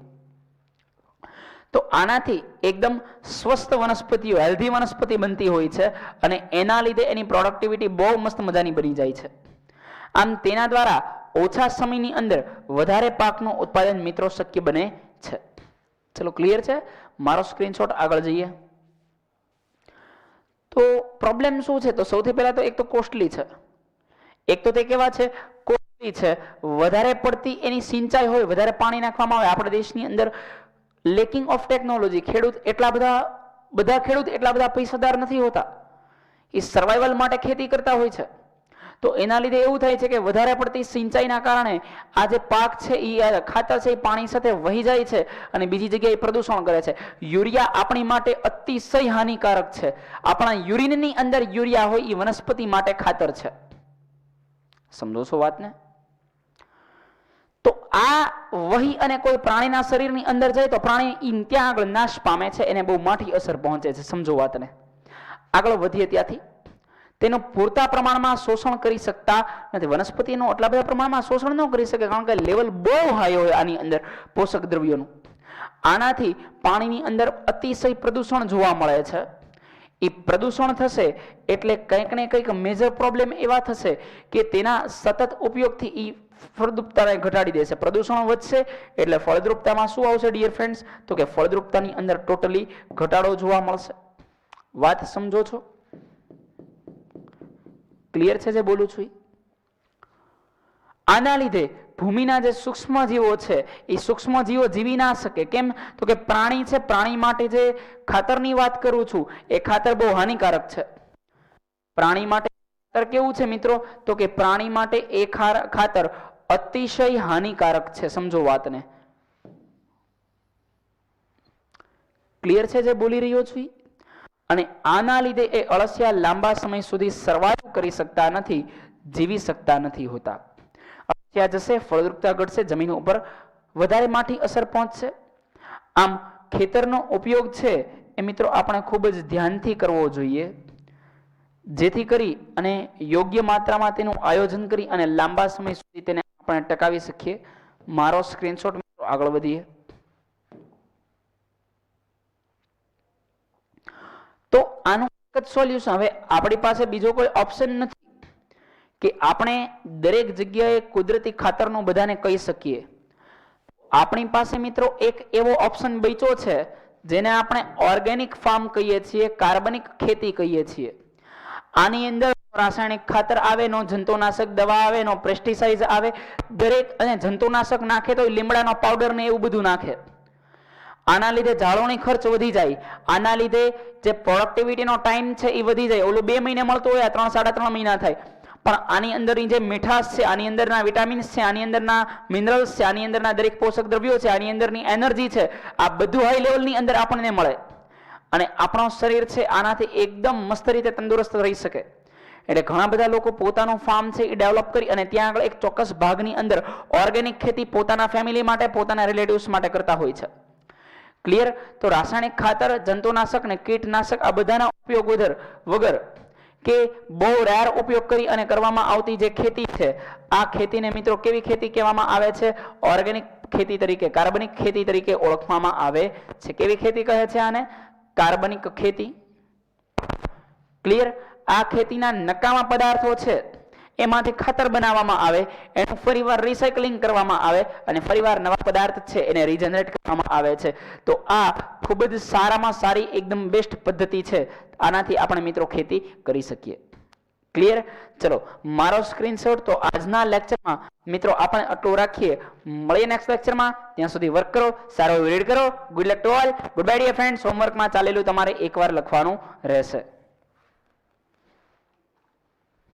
તો આનાથી એકદમ સ્વસ્થ વનસ્પતિઓ, હેલ્ધી વનસ્પતિ બનતી હોય છે અને એના લીધે એની પ્રોડક્ટિવિટી બહુ મસ્ત મજાની બની જાય છે. આમ તેના દ્વારા ઓછા સમયની અંદર વધારે પાકનું ઉત્પાદન મિત્રો શક્ય બને છે. ચલો ક્લિયર છે? મારો સ્ક્રીનશોટ આગળ જઈએ. તો પ્રોબ્લેમ શું છે? તો સૌથી પહેલા તો એક તો કોસ્ટલી છે. એક તો તે કેવા છે? કોસ્ટલી છે. વધારે પડતી એની સિંચાઈ હોય, વધારે પાણી નાખવામાં આવે. આપણા દેશની અંદર લેકિંગ ઓફ ટેકનોલોજી. ખેડૂત એટલા બધા પૈસાદાર નથી હોતા. એ સર્વાઈવલ માટે ખેતી કરતા હોય છે. તો એના લીધે એવું થાય છે કે વધારે પડતી સિંચાઈના કારણે આ જે પાક છે એ ખાતર છે એ પાણી સાથે વહી જાય છે અને બીજી જગ્યાએ પ્રદૂષણ કરે છે. યુરિયા આપણી માટે અતિશય હાનિકારક છે. આપણા યુરિનની અંદર યુરિયા હોય એ વનસ્પતિ માટે ખાતર છે. સમજો છો વાતને? તો આ વહી અને કોઈ પ્રાણીના શરીરની અંદર જાય તો પ્રાણી ત્યાં આગળ નાશ પામે છે, એને બહુ માઠી અસર પહોંચે છે. સમજો વાતને. આગળ વધીએ. ત્યાંથી તેનું પૂરતા પ્રમાણમાં શોષણ કરી શકતા નથી. વનસ્પતિનું આટલા બધા પ્રમાણમાં શોષણ ન કરી શકે કારણ કે લેવલ બહુ હાઈ હોય આની અંદર પોષક દ્રવ્યોનું. આનાથી પાણીની અંદર અતિશય પ્રદૂષણ જોવા મળે છે. એ પ્રદૂષણ થશે એટલે કંઈક ને કંઈક મેજર પ્રોબ્લેમ એવા થશે કે તેના સતત ઉપયોગથી એ ફળદ્રુપતાને ઘટાડી દેશે. પ્રદૂષણ વધશે એટલે ફળદ્રુપતામાં શું આવશે ડિયર ફ્રેન્ડ્સ? તો કે ફળદ્રુપતાની અંદર ટોટલી ઘટાડો જોવા મળશે. વાત સમજો છો? ક્લિયર છે જે બોલું છું? આના લીધે ભૂમિના જે સૂક્ષ્મ જીવો છે એ સૂક્ષ્મ જીવો જીવી ના શકે. કેમ? તો કે પ્રાણી છે, પ્રાણી માટે જે ખાતરની વાત કરું છું એ ખાતર બહુ હાનિકારક છે. પ્રાણી માટે ખાતર કેવું છે મિત્રો? તો કે પ્રાણી માટે એ ખાતર અતિશય હાનિકારક છે. સમજો વાતને. ક્લિયર છે જે બોલી રહ્યો છું? અને આના લીધે એ અળસિયા લાંબા સમય સુધી સર્વાઈવ કરી શકતા નથી, જીવી શકતા નથી હોતા. અળસિયા જશે, ફળદ્રુપતા ઘટશે, જમીન ઉપર વધારે માઠી અસર પહોંચશે. આમ ખેતરનો ઉપયોગ છે એ મિત્રો આપણે ખૂબ જ ધ્યાનથી કરવો જોઈએ, જેથી કરી અને યોગ્ય માત્રામાં તેનું આયોજન કરી અને લાંબા સમય સુધી તેને આપણે ટકાવી શકીએ. મારો સ્ક્રીનશોટ મિત્રો આગળ વધીએ. તો આનું એક જ સોલ્યુશન. હવે આપણી પાસે બીજો કોઈ ઓપ્શન નથી કે આપણે દરેક જગ્યાએ કુદરતી ખાતરનું બધાને કહી શકીએ. આપણી પાસે મિત્રો એક એવો ઓપ્શન બચ્યો છે જેને આપણે ઓર્ગેનિક ફાર્મ કહીએ છીએ, કાર્બનિક ખેતી કહીએ છીએ. આની અંદર રાસાયણિક ખાતર આવે, નો જંતુનાશક દવા આવે, નો પેસ્ટિસાઇડ આવે. દરેક અને જંતુનાશક નાખે તો લીમડાનો પાવડર ને એવું બધું નાખે. આના લીધે જાળવણી ખર્ચ વધી જાય. આના લીધે જે પ્રોડક્ટિવિટીનો ટાઈમ છે એ વધી જાય. ઓલું 2 મહિને મળતું હોય, 3-3.5 મહિના થાય. પણ આની અંદરની જે મીઠાશ છે, આની અંદરના વિટામિન્સ છે, આની અંદરના મિનરલ્સ છે, આની અંદરના દરેક પોષક દ્રવ્યો છે, આની અંદરની એનર્જી છે, આ બધું હાઈ લેવલની અંદર આપણને મળે અને આપણો શરીર છે આનાથી એકદમ મસ્ત રીતે તંદુરસ્ત રહી શકે. એટલે ઘણા બધા લોકો પોતાનું ફાર્મ છે એ ડેવલપ કરી અને ત્યાં આગળ એક ચોક્કસ ભાગની અંદર ઓર્ગેનિક ખેતી પોતાના ફેમિલી માટે, પોતાના રિલેટિવ્સ માટે કરતા હોય છે. ક્લિયર? તો રાસાયણિક ખાતર, જંતુનાશક ને કીટનાશક આ બધાના ઉપયોગ વગર કે બહુ રેર ઉપયોગ કરી અને કરવામાં આવતી જે ખેતી છે, આ ખેતીને મિત્રો કેવી ખેતી કહેવામાં આવે છે? ઓર્ગેનિક ખેતી તરીકે, કાર્બનિક ખેતી તરીકે ઓળખવામાં આવે છે. કેવી ખેતી કહે છે આને? કાર્બનિક ખેતી. ક્લિયર? આ ખેતીના નકામા પદાર્થો છે એમાંથી ખાતર બનાવવામાં આવે, એનું ફરીવાર રિસાયકલિંગ કરવામાં આવે અને ફરીવાર નવા પદાર્થ છે એને રિજનરેટ કરવામાં આવે છે. તો આ ખૂબ જ સારામાં સારી એકદમ બેસ્ટ પદ્ધતિ છે. આનાથી આપણે મિત્રો ખેતી કરી શકીએ. ક્લિયર? ચલો, મારો સ્ક્રીનશોટ તો આજના લેક્ચરમાં મિત્રો આપણે આટલું રાખીએ. મળીએ નેક્સ્ટ લેક્ચરમાં. ત્યાં સુધી વર્ક કરો, સારો રીડ કરો. Good luck to all. Good bye dear friends. હોમવર્કમાં ચાલેલું તમારે એકવાર લખવાનું રહેશે.